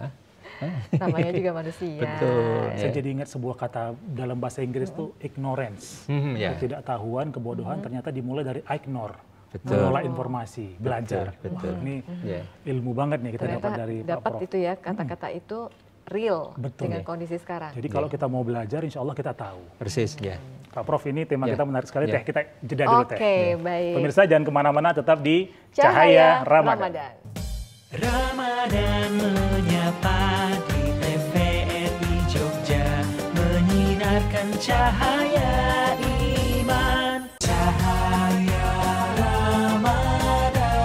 Namanya juga manusia. Betul. Saya jadi ingat sebuah kata dalam bahasa Inggris tuh ignorance. Ya. Ketidaktahuan, kebodohan ternyata dimulai dari ignore. Betul. Menolak informasi, belajar. Betul. Wah, ini Ya. ilmu banget nih kita Ternyata dapat dari Pak dapat Prof. itu ya, kata-kata itu real Betul. dengan kondisi sekarang. Jadi kalau kita mau belajar, insya Allah kita tahu. Persis ya. Pak Prof, ini tema Ya. kita menarik sekali. Ya. Teh, kita jeda dulu Teh. Oke, baik. Pemirsa jangan kemana-mana, tetap di Cahaya Ramadan. Ramadan menyapa di TVRI Jogja, menyinarkan cahaya iman, cahaya Ramadan.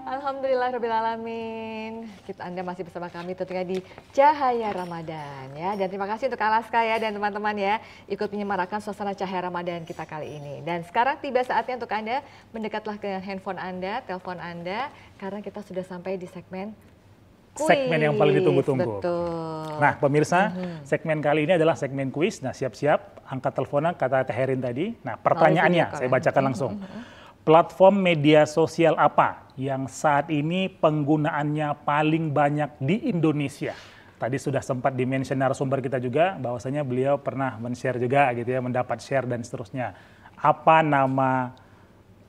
Alhamdulillahirrahmanirrahim. Anda masih bersama kami tentunya di Cahaya Ramadan ya. Dan terima kasih untuk Alaska ya dan teman-teman ya ikut menyemarakan suasana Cahaya Ramadan kita kali ini. Dan sekarang tiba saatnya untuk Anda mendekatlah ke handphone Anda, telepon Anda karena kita sudah sampai di segmen kuis. Segmen yang paling ditunggu-tunggu. Betul. Nah pemirsa, segmen kali ini adalah segmen kuis. Nah siap-siap, angkat teleponnya kata Teh Herin tadi. Nah pertanyaannya saya bacakan langsung. Platform media sosial apa yang saat ini penggunaannya paling banyak di Indonesia? Tadi sudah sempat di-mention narasumber kita juga, bahwasanya beliau pernah men-share juga gitu ya, mendapat share dan seterusnya. Apa nama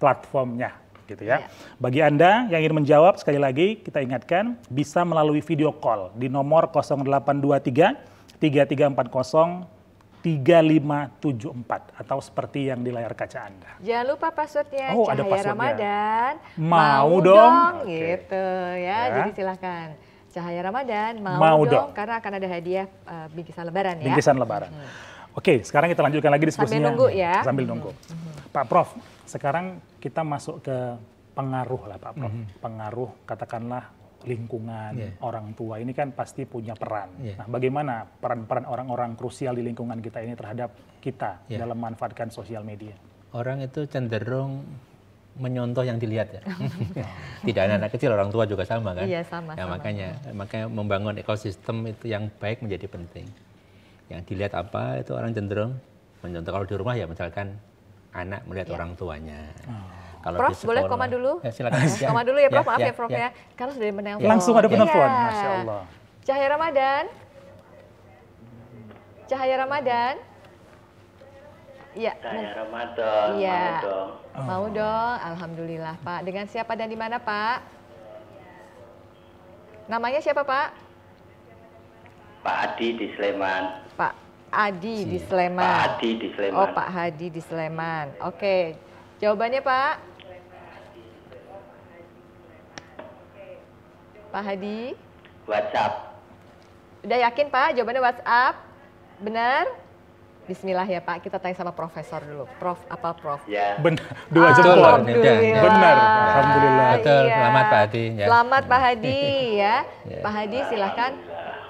platformnya? Gitu ya. Bagi Anda yang ingin menjawab, sekali lagi kita ingatkan, bisa melalui video call di nomor 0823 3340 3574 atau seperti yang di layar kaca Anda. Jangan lupa passwordnya Oh, ada Cahaya passwordnya. Ramadan. Mau dong. Oke. Gitu ya. Jadi silakan. Cahaya Ramadan Mau dong. karena akan ada hadiah bingkisan lebaran ya. Bingkisan lebaran. Oke, sekarang kita lanjutkan lagi diskusinya. Sambil nunggu ya. Sambil nunggu. Pak Prof, sekarang kita masuk ke pengaruh lah Pak Prof. Pengaruh katakanlah lingkungan, orang tua ini kan pasti punya peran. Nah, bagaimana peran-peran orang-orang krusial di lingkungan kita ini terhadap kita dalam memanfaatkan sosial media? Orang itu cenderung menyontoh yang dilihat ya. Tidak anak kecil, orang tua juga sama kan? Iya, sama. Ya, makanya membangun ekosistem itu yang baik menjadi penting. Yang dilihat apa itu orang cenderung menyontoh. Kalau di rumah ya misalkan anak melihat orang tuanya. Kalau Prof, di sekolah, boleh koma dulu? Ya, silakan. Koma dulu ya Prof, maaf ya Prof ya. Karena sudah menelpon. Langsung ada penelpon, Iya. Masya Allah. Cahaya Ramadan. Cahaya Ramadan. Iya. Cahaya Ramadan, Iya. mau dong. Mau dong, alhamdulillah Pak. Dengan siapa dan di mana Pak? Namanya siapa Pak? Pak Adi di Sleman. Pak Adi di Pak Sleman. Adi di Sleman. Oh Pak Hadi di Sleman. Oke, jawabannya Pak? Pak Hadi? WhatsApp. Udah yakin Pak jawabannya WhatsApp? Benar? Bismillah ya Pak, kita tanya sama profesor dulu. Prof, apa Prof? Ya. Benar, dua jempol. Alhamdulillah. Benar, alhamdulillah. Betul, selamat Pak Hadi, ya. Selamat Pak Hadi ya. Pak Hadi silahkan.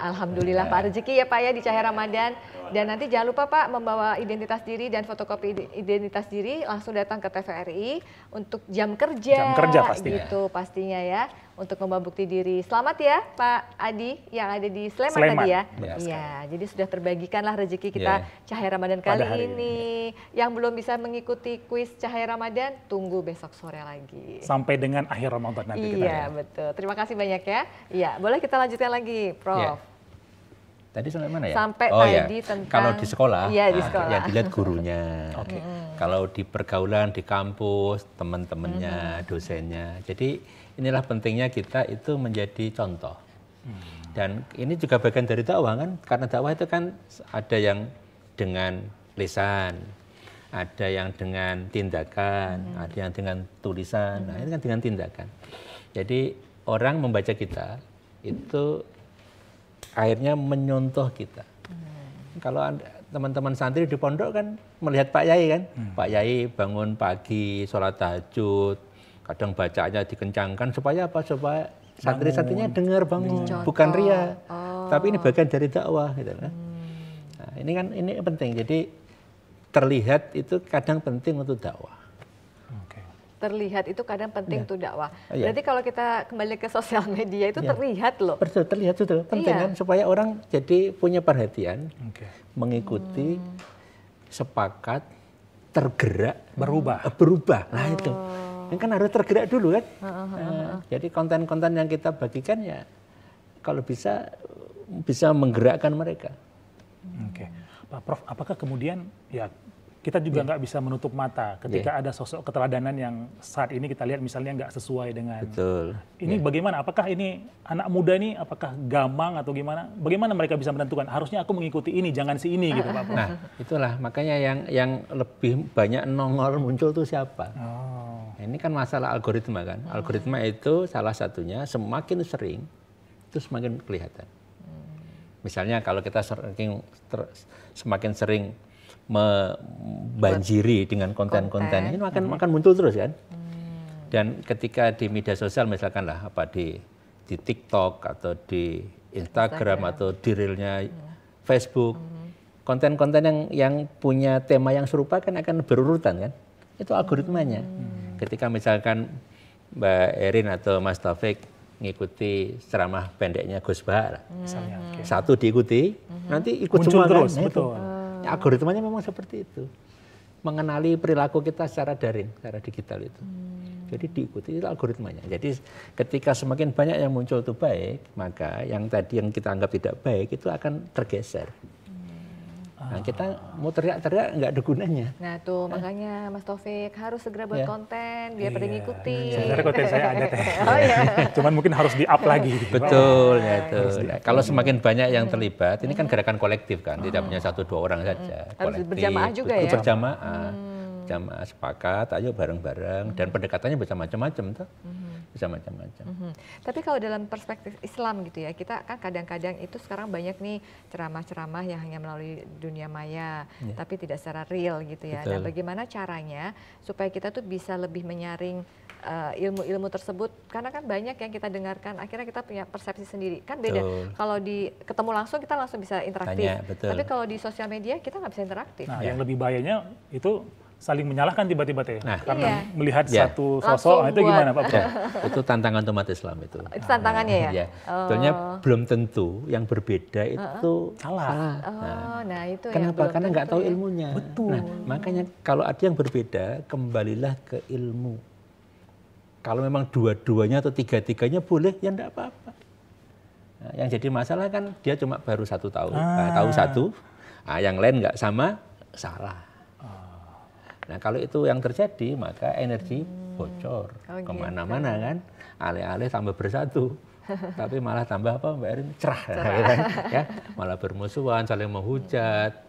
Alhamdulillah Pak, rezeki ya Pak ya di Cahaya Ramadan. Dan nanti jangan lupa Pak membawa identitas diri dan fotokopi identitas diri, langsung datang ke TVRI untuk jam kerja. Jam kerja pastinya. Gitu pastinya ya, untuk membawa bukti diri. Selamat ya Pak Adi yang ada di Sleman, Sleman. tadi ya. Benar Iya, jadi sudah terbagikanlah rezeki kita Cahaya Ramadan kali Pada hari ini. Yang belum bisa mengikuti kuis Cahaya Ramadan, tunggu besok sore lagi. Sampai dengan akhir Ramadan nanti kita. Iya, betul. Terima kasih banyak ya. Iya, boleh kita lanjutkan lagi, Prof. Iya. Tadi sampai mana ya? Sampai ya. tadi tentang- Kalau di sekolah, Iya, di sekolah. yang dilihat gurunya. Kalau di pergaulan, di kampus, teman-temannya, dosennya. Jadi inilah pentingnya kita itu menjadi contoh. Dan ini juga bagian dari dakwah kan, karena dakwah itu kan ada yang dengan lisan, ada yang dengan tindakan, ada yang dengan tulisan. Nah, ini kan dengan tindakan. Jadi orang membaca kita itu akhirnya menyontoh kita. Kalau teman-teman santri di pondok kan melihat Pak Yai kan, Pak Yai bangun pagi, sholat tahajud, kadang bacanya dikencangkan supaya apa? Supaya santri-santrinya dengar bangun, bukan ria. Tapi ini bagian dari dakwah gitu kan. Nah, ini penting. Jadi terlihat itu kadang penting untuk dakwah. Terlihat itu kadang penting untuk dakwah. Iya. Berarti kalau kita kembali ke sosial media itu terlihat loh. Betul, terlihat betul. Penting Iya. kan supaya orang jadi punya perhatian, mengikuti, sepakat, tergerak, berubah. Nah itu, ini kan harus tergerak dulu kan. Jadi konten-konten yang kita bagikan ya, kalau bisa menggerakkan mereka. Oke, Pak Prof, apakah kemudian ya kita juga nggak bisa menutup mata ketika ada sosok keteladanan yang saat ini kita lihat misalnya nggak sesuai dengan Betul. ini bagaimana? Apakah ini anak muda ini apakah gamang atau gimana? Bagaimana mereka bisa menentukan harusnya aku mengikuti ini jangan si ini gitu Pak Prof? Nah itulah makanya yang lebih banyak nongol muncul tuh siapa? Nah, ini kan masalah algoritma kan. Algoritma itu salah satunya semakin sering itu semakin kelihatan. Misalnya kalau kita semakin sering membanjiri dengan konten-konten ini akan muncul terus kan. Dan ketika di media sosial misalkan lah apa di TikTok atau di Instagram atau di Reel-nya Facebook, konten-konten yang punya tema yang serupa kan akan berurutan kan. Itu algoritmanya. Ketika misalkan Mbak Erin atau Mas Taufik ngikuti ceramah pendeknya Gus Bahar, Misalnya, oke. satu diikuti, nanti ikut Muncul semua terus, kan. Nah, betul. itu. Algoritmanya memang seperti itu. Mengenali perilaku kita secara daring, secara digital itu. Jadi diikuti itu algoritmanya. Jadi ketika semakin banyak yang muncul itu baik, maka yang tadi yang kita anggap tidak baik itu akan tergeser. Nah, kita mau teriak-teriak nggak ada gunanya. Nah tuh makanya Mas Taufik harus segera buat Ya. konten biar pada ngikuti. Sebenarnya konten saya ada teh. Oh iya. Cuman mungkin harus di-up lagi. Betul, ya itu. Nah, kalau semakin banyak yang terlibat, ini kan gerakan kolektif kan, tidak punya 1-2 orang saja. Harus Kolektif, berjamaah juga betul, ya? Berjamaah, jamaah sepakat, ayo bareng-bareng, dan pendekatannya bisa macam-macam tuh, bisa macam-macam. Tapi kalau dalam perspektif Islam gitu ya, kita kan kadang-kadang itu sekarang banyak nih ceramah-ceramah yang hanya melalui dunia maya, tapi tidak secara real gitu ya. Nah, Betul. bagaimana caranya supaya kita tuh bisa lebih menyaring ilmu-ilmu tersebut, karena kan banyak yang kita dengarkan, akhirnya kita punya persepsi sendiri. Kan beda, Betul. kalau ketemu langsung kita langsung bisa interaktif, Tanya, betul. tapi kalau di sosial media kita nggak bisa interaktif. Nah, yang lebih bahayanya itu saling menyalahkan tiba-tiba teh. Nah. Karena Iya. melihat Ya. satu Langsung sosok, nah, itu gimana Pak? Ya, itu tantangan umat Islam itu. Itu tantangannya ya? Ya, sebetulnya belum tentu yang berbeda itu Salah. Nah itu yang Kenapa? belum Karena nggak tentu tahu ya. ilmunya. Nah, makanya kalau ada yang berbeda, kembalilah ke ilmu. Kalau memang dua-duanya atau tiga-tiganya boleh, ya enggak apa-apa. Nah, yang jadi masalah kan dia cuma baru 1 tahun, tahu satu, yang lain nggak sama, salah. Nah kalau itu yang terjadi, maka energi bocor kemana-mana kan, alih-alih tambah bersatu. Tapi malah tambah apa Mbak Erin? Cerah. Ya, malah bermusuhan, saling menghujat.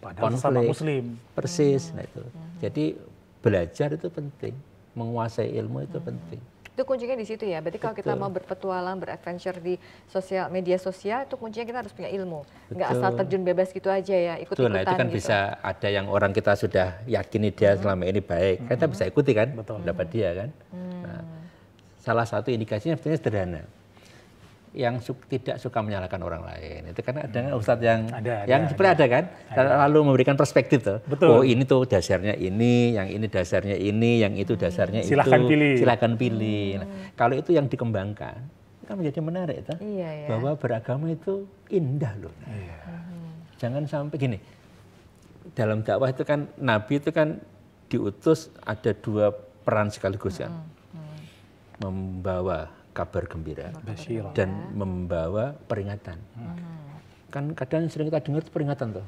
Padahal sama Muslim. Persis. Nah, itu. Jadi belajar itu penting, menguasai ilmu itu penting. Itu kuncinya di situ ya. Berarti kalau kita Betul. mau berpetualang, beradventure di media sosial, itu kuncinya kita harus punya ilmu. Nggak Betul. asal terjun bebas gitu aja ya, Betul, nah ikut-ikutan itu kan gitu. bisa ada yang orang kita sudah yakini dia selama ini baik, kita bisa ikuti kan, dapat dia kan. Nah, salah satu indikasinya sebetulnya sederhana, yang tidak suka menyalahkan orang lain. Itu karena ada ustadz yang sebenarnya ada kan, lalu memberikan perspektif tuh. Betul. Oh ini tuh dasarnya ini, yang ini dasarnya ini, yang itu dasarnya Silahkan itu. pilih. Silahkan pilih. Nah, kalau itu yang dikembangkan, kan menjadi menarik tuh. Iya, ya. Bahwa beragama itu indah loh. Jangan sampai gini. Dalam dakwah itu kan Nabi itu kan diutus ada 2 peran sekaligus kan. Membawa kabar gembira dan membawa peringatan. Kan kadang sering kita dengar itu peringatan tuh.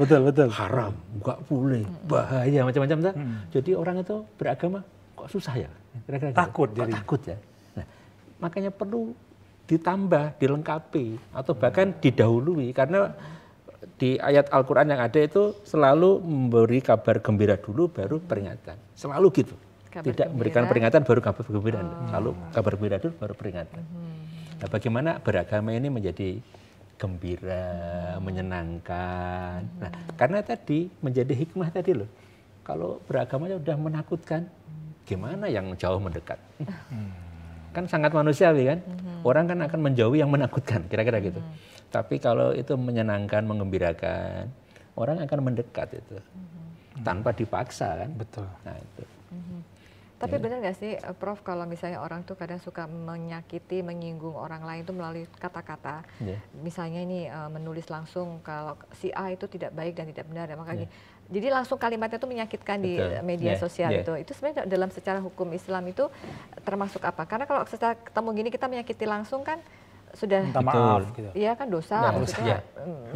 Betul. Haram, nggak boleh, bahaya macam-macam tuh. Jadi orang itu beragama kok susah ya? Kira-kira gitu. Takut Kok jadi. takut ya. Nah, makanya perlu ditambah, dilengkapi atau bahkan didahului karena di ayat Al-Qur'an yang ada itu selalu memberi kabar gembira dulu baru peringatan. Selalu gitu. Kabar Tidak gembira. memberikan peringatan baru kabar gembira. Lalu kabar gembira dulu baru peringatan. Nah, bagaimana beragama ini menjadi gembira, menyenangkan. Nah, karena tadi menjadi hikmah tadi loh. Kalau beragamanya udah menakutkan, gimana yang jauh mendekat? Kan sangat manusiawi kan? Orang kan akan menjauhi yang menakutkan, kira-kira gitu. Tapi kalau itu menyenangkan, menggembirakan, orang akan mendekat itu. Tanpa dipaksa kan? Betul. Nah, itu. Tapi benar nggak sih Prof, kalau misalnya orang tuh kadang suka menyakiti, menyinggung orang lain tuh melalui kata-kata. Iya. Misalnya ini menulis langsung kalau si A itu tidak baik dan tidak benar. Makanya jadi langsung kalimatnya tuh menyakitkan di Betul. media Iya, sosial iya. itu. Itu sebenarnya dalam secara hukum Islam itu termasuk apa? Karena kalau secara ketemu gini kita menyakiti langsung kan sudah Minta maaf gitu. iya kan dosa Nah, maksudnya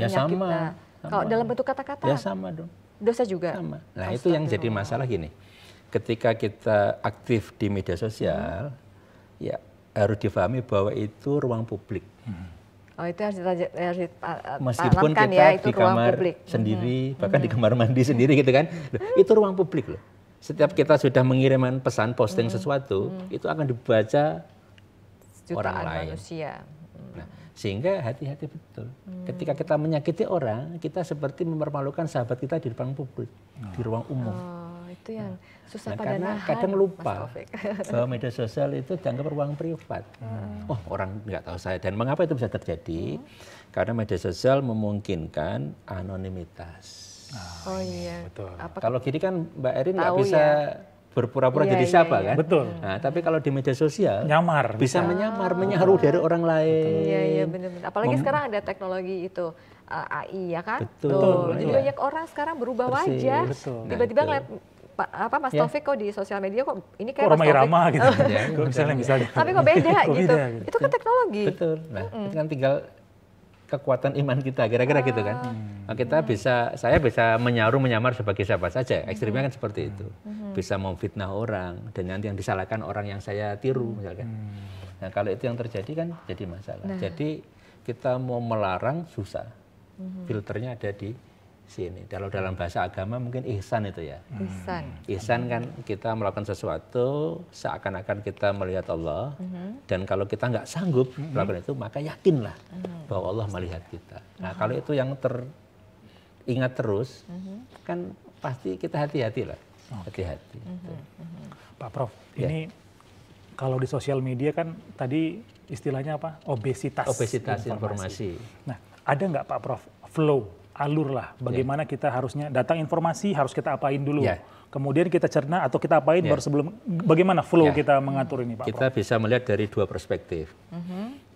ya menyakit. sama, Nah, kalau sama. dalam bentuk kata-kata Ya sama dong. dosa juga. Sama. Nah itu yang jadi masalah gini. Ketika kita aktif di media sosial, ya harus difahami bahwa itu ruang publik. Oh itu harus Meskipun ditanamkan kita ya, itu di ruang kamar publik. sendiri, bahkan di kamar mandi sendiri gitu kan, loh, itu ruang publik loh. Setiap kita sudah mengirimkan pesan posting sesuatu, itu akan dibaca Jutaan orang lain. manusia. Nah, sehingga hati-hati betul. Ketika kita menyakiti orang, kita seperti mempermalukan sahabat kita di depan publik, di ruang umum. Oh, itu Itu yang susah Nah, pada karena nahan, kadang Mas lupa Taufik. bahwa media sosial itu dianggap ruang privat. Oh, orang nggak tahu saya. Dan mengapa itu bisa terjadi? Karena media sosial memungkinkan anonimitas. Oh iya. Betul. Kalau gini kan Mbak Erin nggak Tahu bisa berpura-pura Iya, jadi iya, siapa iya. kan? Betul. Nah, tapi kalau di media sosial Nyamar. bisa menyamar, menyaru dari orang lain. Iya, iya benar-benar. Apalagi sekarang ada teknologi itu AI ya kan? Betul, Tuh, betul. jadi banyak orang sekarang berubah Persis. wajah. Betul. Tiba-tiba Nah, ngeliat Mas Ya. Taufik kok di sosial media kok ini kayak Kok Mas Roma Taufik. Irama gitu. Ya, Kok misalnya. Tapi kok beda Kok gitu. beda gitu. Itu kan teknologi. Betul. Nah, itu kan tinggal kekuatan iman kita, kira-kira gitu kan. Nah, saya bisa menyamar sebagai siapa saja. Ekstrimnya kan seperti itu. Bisa memfitnah orang dengan yang disalahkan orang yang saya tiru misalkan. Nah, kalau itu yang terjadi kan jadi masalah. Jadi kita mau melarang susah. Filternya ada di sini. Kalau dalam bahasa agama mungkin ihsan itu ya. Ihsan. Ihsan kan kita melakukan sesuatu seakan-akan kita melihat Allah, dan kalau kita nggak sanggup melakukan itu, maka yakinlah bahwa Allah melihat kita. Nah, kalau itu yang teringat terus, kan pasti kita hati-hati lah. Hati-hati. Pak Prof, Ya. ini kalau di sosial media kan tadi istilahnya apa? Obesitas Informasi. Nah, ada nggak Pak Prof flow, alur lah, bagaimana kita harusnya datang informasi harus kita apain dulu, Ya. kemudian kita cerna atau kita apain Ya. baru sebelum, bagaimana flow Ya. kita mengatur ini Pak Kita Prof? bisa melihat dari dua perspektif.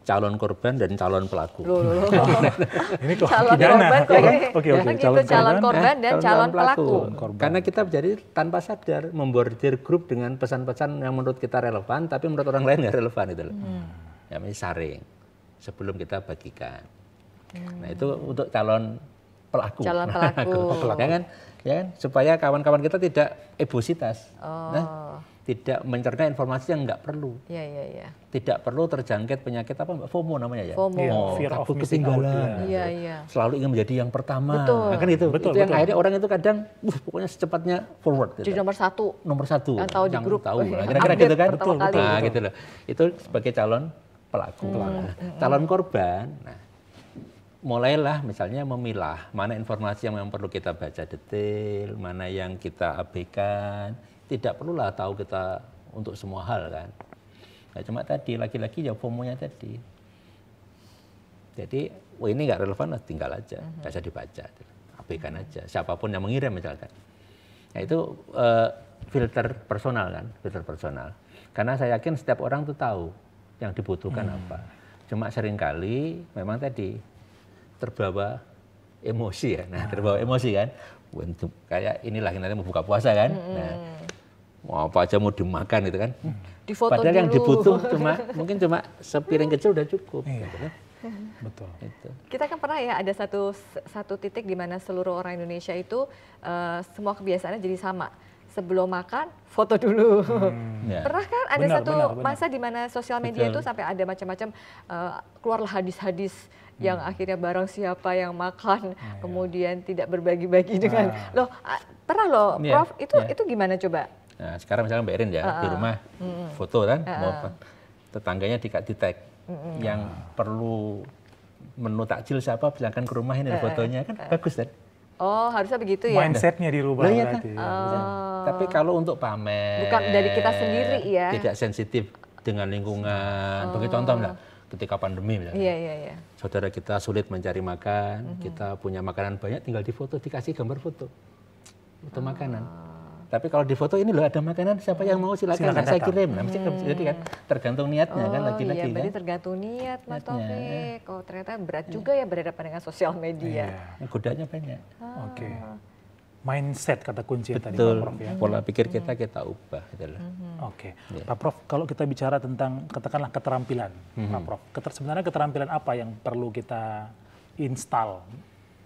Calon korban dan calon pelaku. Loh. Ini kok Calon pidana. korban kok ini. Oke, Kan gitu, calon korban dan calon pelaku. Karena kita jadi tanpa sadar membordir grup dengan pesan-pesan yang menurut kita relevan, tapi menurut orang lain nggak relevan itu loh. Ya, saring sebelum kita bagikan. Nah, itu untuk calon pelaku. Calon pelaku. Ya kan, supaya kawan-kawan kita tidak ebositas. Nah, tidak mencerna informasi yang nggak perlu. Iya, iya, iya. Tidak perlu terjangkit penyakit apa Mbak? FOMO namanya ya. FOMO. Iya, Oh, fear of takut missing out, ketinggalan. ya. Iya, iya. Selalu ingin menjadi yang pertama. Betul. Nah, kan itu. Betul, Itu yang betul. akhirnya orang itu kadang, pokoknya secepatnya forward. Jadi Gitu. nomor satu. Nomor satu. Yang tahu di grup. Tahu. Nah, Yang kira-kira update gitu kan. pertama kali. Nah, gitu loh. Itu sebagai calon pelaku. Nah, calon korban. Nah, mulailah misalnya memilah mana informasi yang memang perlu kita baca detail, mana yang kita abaikan. Tidak perlulah tahu kita untuk semua hal kan. Nah, cuma tadi lagi-lagi ya FOMO-nya tadi. Jadi, ini nggak relevan, tinggal aja, nggak usah dibaca, abaikan aja. Siapapun yang mengirim misalkan. Nah, itu filter personal kan, filter personal. Karena saya yakin setiap orang tuh tahu yang dibutuhkan apa. Cuma seringkali memang tadi terbawa emosi ya. Nah, terbawa emosi kan. Kayak inilah nanti mau buka puasa kan. Nah, mau apa aja mau dimakan itu kan. Difoto Padahal dulu. yang dibutuh mungkin cuma sepiring kecil udah cukup. Iya. Gitu kan. Betul. Itu. Kita kan pernah ya ada satu titik di mana seluruh orang Indonesia itu semua kebiasaannya jadi sama. Sebelum makan, foto dulu. Ya. Pernah kan ada Benar, satu benar. masa di mana sosial media Betul. itu sampai ada macam-macam keluarlah hadis-hadis yang akhirnya barang siapa yang makan kemudian tidak berbagi-bagi dengan loh pernah loh Iya, Prof iya. itu gimana coba? Nah, sekarang misalnya Mbak Erin ya di rumah foto kan, mau apa, tetangganya di tag yang perlu menu takjil siapa, silakan ke rumah ini ada fotonya kan bagus kan? Oh harusnya begitu ya? Mindsetnya dirubah Lah, iya kan? berarti. Tapi kalau untuk pamer, Bukan dari kita sendiri ya? tidak sensitif dengan lingkungan. Bagi contoh lah, ketika pandemi misalnya, Iya iya iya. saudara kita sulit mencari makan, kita punya makanan banyak, tinggal difoto, dikasih gambar foto makanan. Tapi kalau di foto ini loh ada makanan, siapa yang mau silakan Silakan saya datang. kirim. Nah, mesti jadi kan tergantung niatnya kan lagi-lagi iya, berarti kan. tergantung niat Mas Niatnya. Taufik. Oh ternyata berat juga ya berhadapan dengan sosial media. Iya. Godanya banyak. Oke. Mindset kata kunci tadi Pak Betul. Prof ya. Pola pikir kita ubah gitu loh. Oke, Pak Prof, kalau kita bicara tentang katakanlah keterampilan, Pak Prof, sebenarnya keterampilan apa yang perlu kita install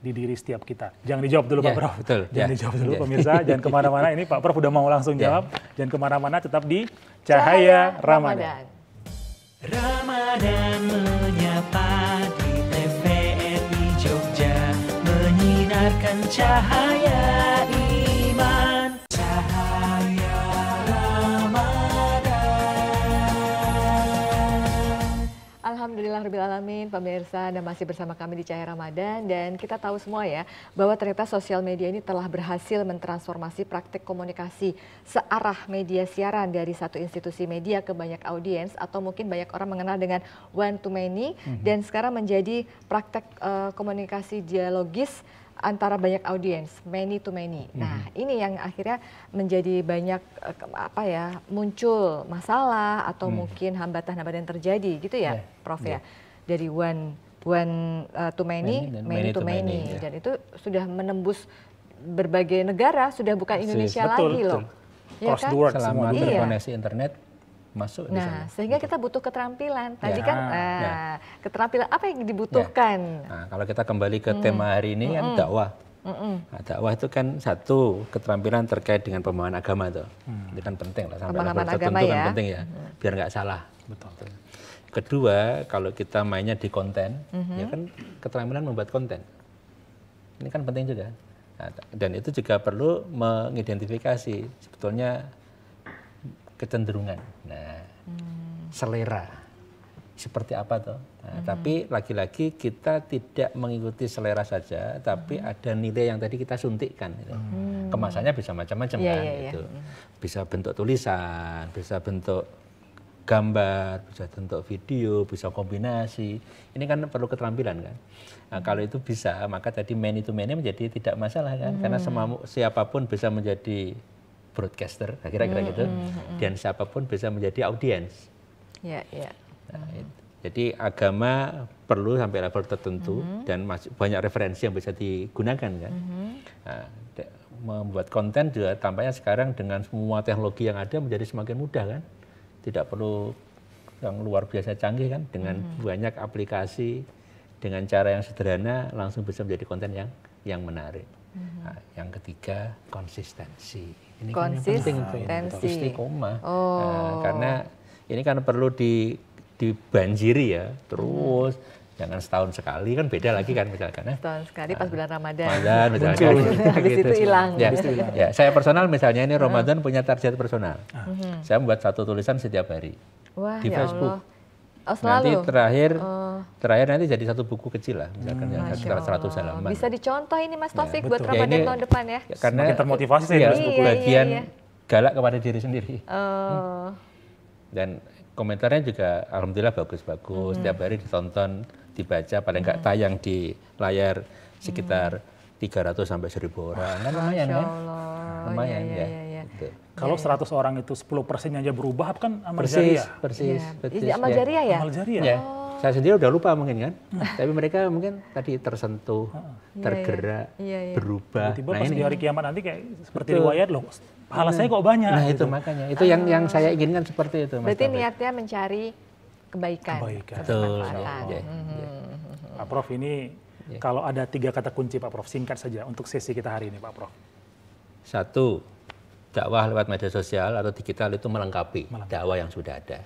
di diri setiap kita? Jangan dijawab dulu Ya, Pak Prof, betul. jangan Ya. dijawab dulu Ya. pemirsa, jangan kemana-mana. Ini Pak Prof udah mau langsung Ya. jawab, jangan kemana-mana, tetap di Cahaya Ramadan. Ramadan menyapa di TVRI Jogja, menyinarkan cahaya iman. Cahaya Ramadan. Alhamdulillah Alhamdulillahirobbilalamin, pemirsa, Anda masih bersama kami di Cahaya Ramadan dan kita tahu semua ya bahwa ternyata sosial media ini telah berhasil mentransformasi praktik komunikasi searah media siaran dari satu institusi media ke banyak audiens atau mungkin banyak orang mengenal dengan one to many dan sekarang menjadi praktek komunikasi dialogis antara banyak audiens, many to many. Nah, ini yang akhirnya menjadi banyak muncul masalah atau mungkin hambatan-hambatan yang terjadi gitu ya, Prof ya. Dari one to many, many to many. Dan itu sudah menembus berbagai negara, sudah bukan Indonesia lagi loh. Ya Cross kan? the world Selama semua. terkoneksi internet masuk di sana. Nah, sehingga kita butuh keterampilan. Tadi Ya, kan ya. keterampilan apa yang dibutuhkan? Nah, kalau kita kembali ke tema hari ini kan dakwah. Nah, dakwah itu kan satu keterampilan terkait dengan pemahaman agama tuh. Itu kan penting lah sampai Pemahaman level agama tertentu ya. kan penting ya, biar nggak salah. Betul. Kedua, kalau kita mainnya di konten, ya kan keterampilan membuat konten. Ini kan penting juga. Nah, dan itu juga perlu mengidentifikasi sebetulnya kecenderungan. Nah, selera seperti apa tuh? Nah, tapi lagi-lagi kita tidak mengikuti selera saja, tapi ada nilai yang tadi kita suntikkan. Gitu. Kemasannya bisa macam-macam kan. Gitu. Bisa bentuk tulisan, bisa bentuk gambar, bisa bentuk video, bisa kombinasi. Ini kan perlu keterampilan kan. Nah, kalau itu bisa, maka tadi many to many menjadi tidak masalah kan, karena siapapun bisa menjadi broadcaster, kira-kira gitu, dan siapapun bisa menjadi audiens. Nah, jadi agama perlu sampai level tertentu dan banyak referensi yang bisa digunakan kan. Nah, membuat konten juga tampaknya sekarang dengan semua teknologi yang ada menjadi semakin mudah kan. Tidak perlu yang luar biasa canggih kan, dengan banyak aplikasi, dengan cara yang sederhana langsung bisa menjadi konten yang menarik. Nah, yang ketiga konsistensi. Ini kan yang penting tuh, istiqomah. Nah, karena ini kan perlu dibanjiri ya, terus jangan setahun sekali kan beda lagi kan misalkan. Setahun sekali pas bulan Ramadan. Misalkan. Habis itu hilang. Ya, saya personal misalnya ini Ramadan punya target personal. Saya membuat satu tulisan setiap hari. Wah, di ya Facebook. Allah. Oh, selalu? Nanti terakhir nanti jadi satu buku kecil lah, misalkan yang sekitar 100 halaman. Bisa dicontoh ini Mas Taufik buat betul. Ramadan Ya, ini tahun depan ya. Karena Semakin termotivasi saya nulis buku. bagian galak kepada diri sendiri. Dan komentarnya juga alhamdulillah bagus-bagus. Setiap hari ditonton, dibaca, paling nggak tayang di layar sekitar 300 sampai 1000 orang. Kan lumayan kan? Lumayan ya. Gitu. Kalau 100 orang itu 10% aja berubah kan amal jariah. Persis. Amal jariah ya? Amal jariah. Ya. Saya sendiri udah lupa mungkin kan, tapi mereka mungkin tadi tersentuh, tergerak, berubah. Tiba-tiba pas di hari kiamat nanti kayak seperti riwayat loh, pahala saya kok banyak. Nah gitu. itu makanya, itu yang saya inginkan seperti itu. Mas Berarti Taufik. niatnya mencari kebaikan. Betul. kebermanfaatan. Pak Prof, ini kalau ada 3 kata kunci Pak Prof, singkat saja untuk sesi kita hari ini Pak Prof. 1, dakwah lewat media sosial atau digital itu melengkapi dakwah yang sudah ada.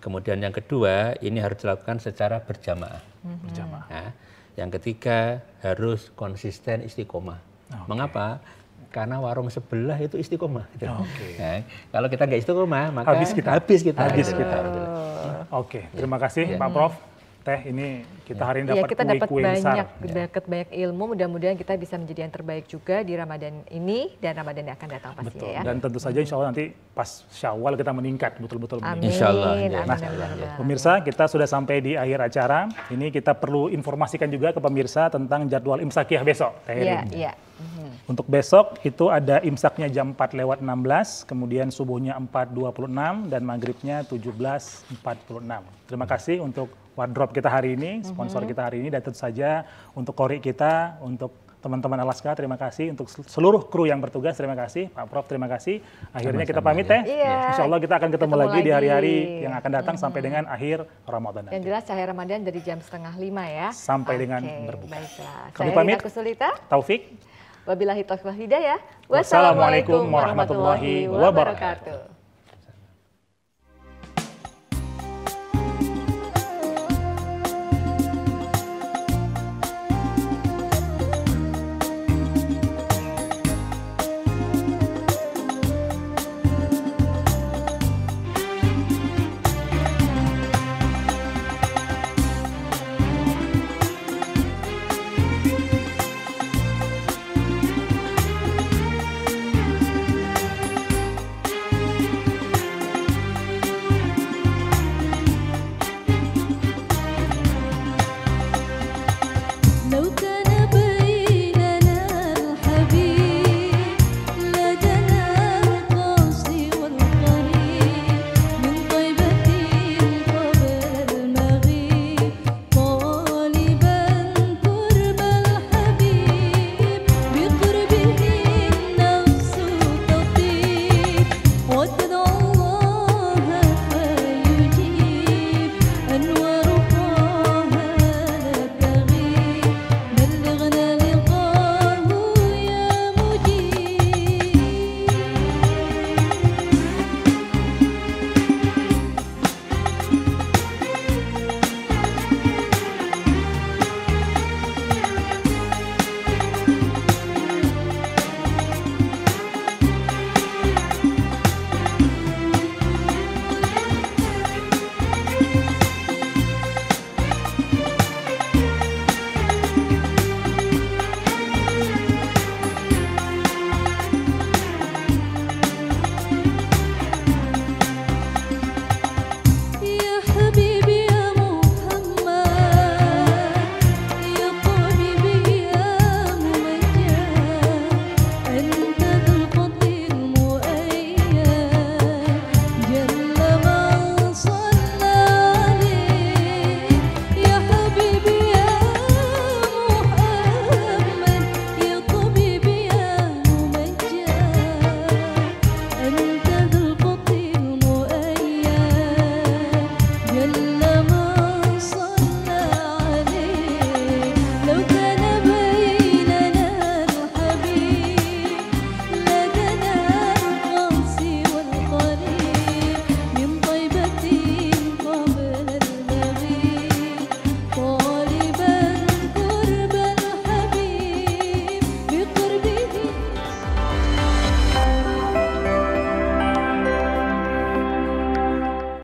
Kemudian yang kedua, ini harus dilakukan secara berjamaah. Nah, yang ketiga, harus konsisten istiqomah. Mengapa? Karena warung sebelah itu istiqomah. Gitu. Nah, kalau kita nggak istiqomah, maka habis kita. Oke, terima kasih Pak Prof. Teh, ini kita hari ini dapat kita dapat kue besar. banyak ilmu. Mudah-mudahan kita bisa menjadi yang terbaik juga di Ramadan ini dan Ramadan yang akan datang pastinya. Betul. Ya. Dan tentu saja insya Allah nanti pas Syawal kita meningkat, betul-betul meningkat. Insya Allah. Pemirsa, kita sudah sampai di akhir acara. Ini kita perlu informasikan juga ke pemirsa tentang jadwal imsakiyah besok. Iya. Untuk besok itu ada imsaknya jam 4:16, kemudian subuhnya 4:26 dan maghribnya 17:46. Terima kasih untuk wardrobe kita hari ini, sponsor kita hari ini, dan tentu saja untuk kori kita, untuk teman-teman Alaska, terima kasih. Untuk seluruh kru yang bertugas, terima kasih. Pak Prof, terima kasih. Akhirnya kita pamit ya. Insya Allah kita akan ketemu lagi di hari-hari yang akan datang sampai dengan akhir Ramadan nanti. Yang jelas Cahaya Ramadan dari jam 4:30 ya. Sampai dengan berbuka. Baiklah. Kami Saya pamit. Rina Kusulita. Taufik. Wabillahi taufiq wal hidayah. Wassalamualaikum warahmatullahi wabarakatuh.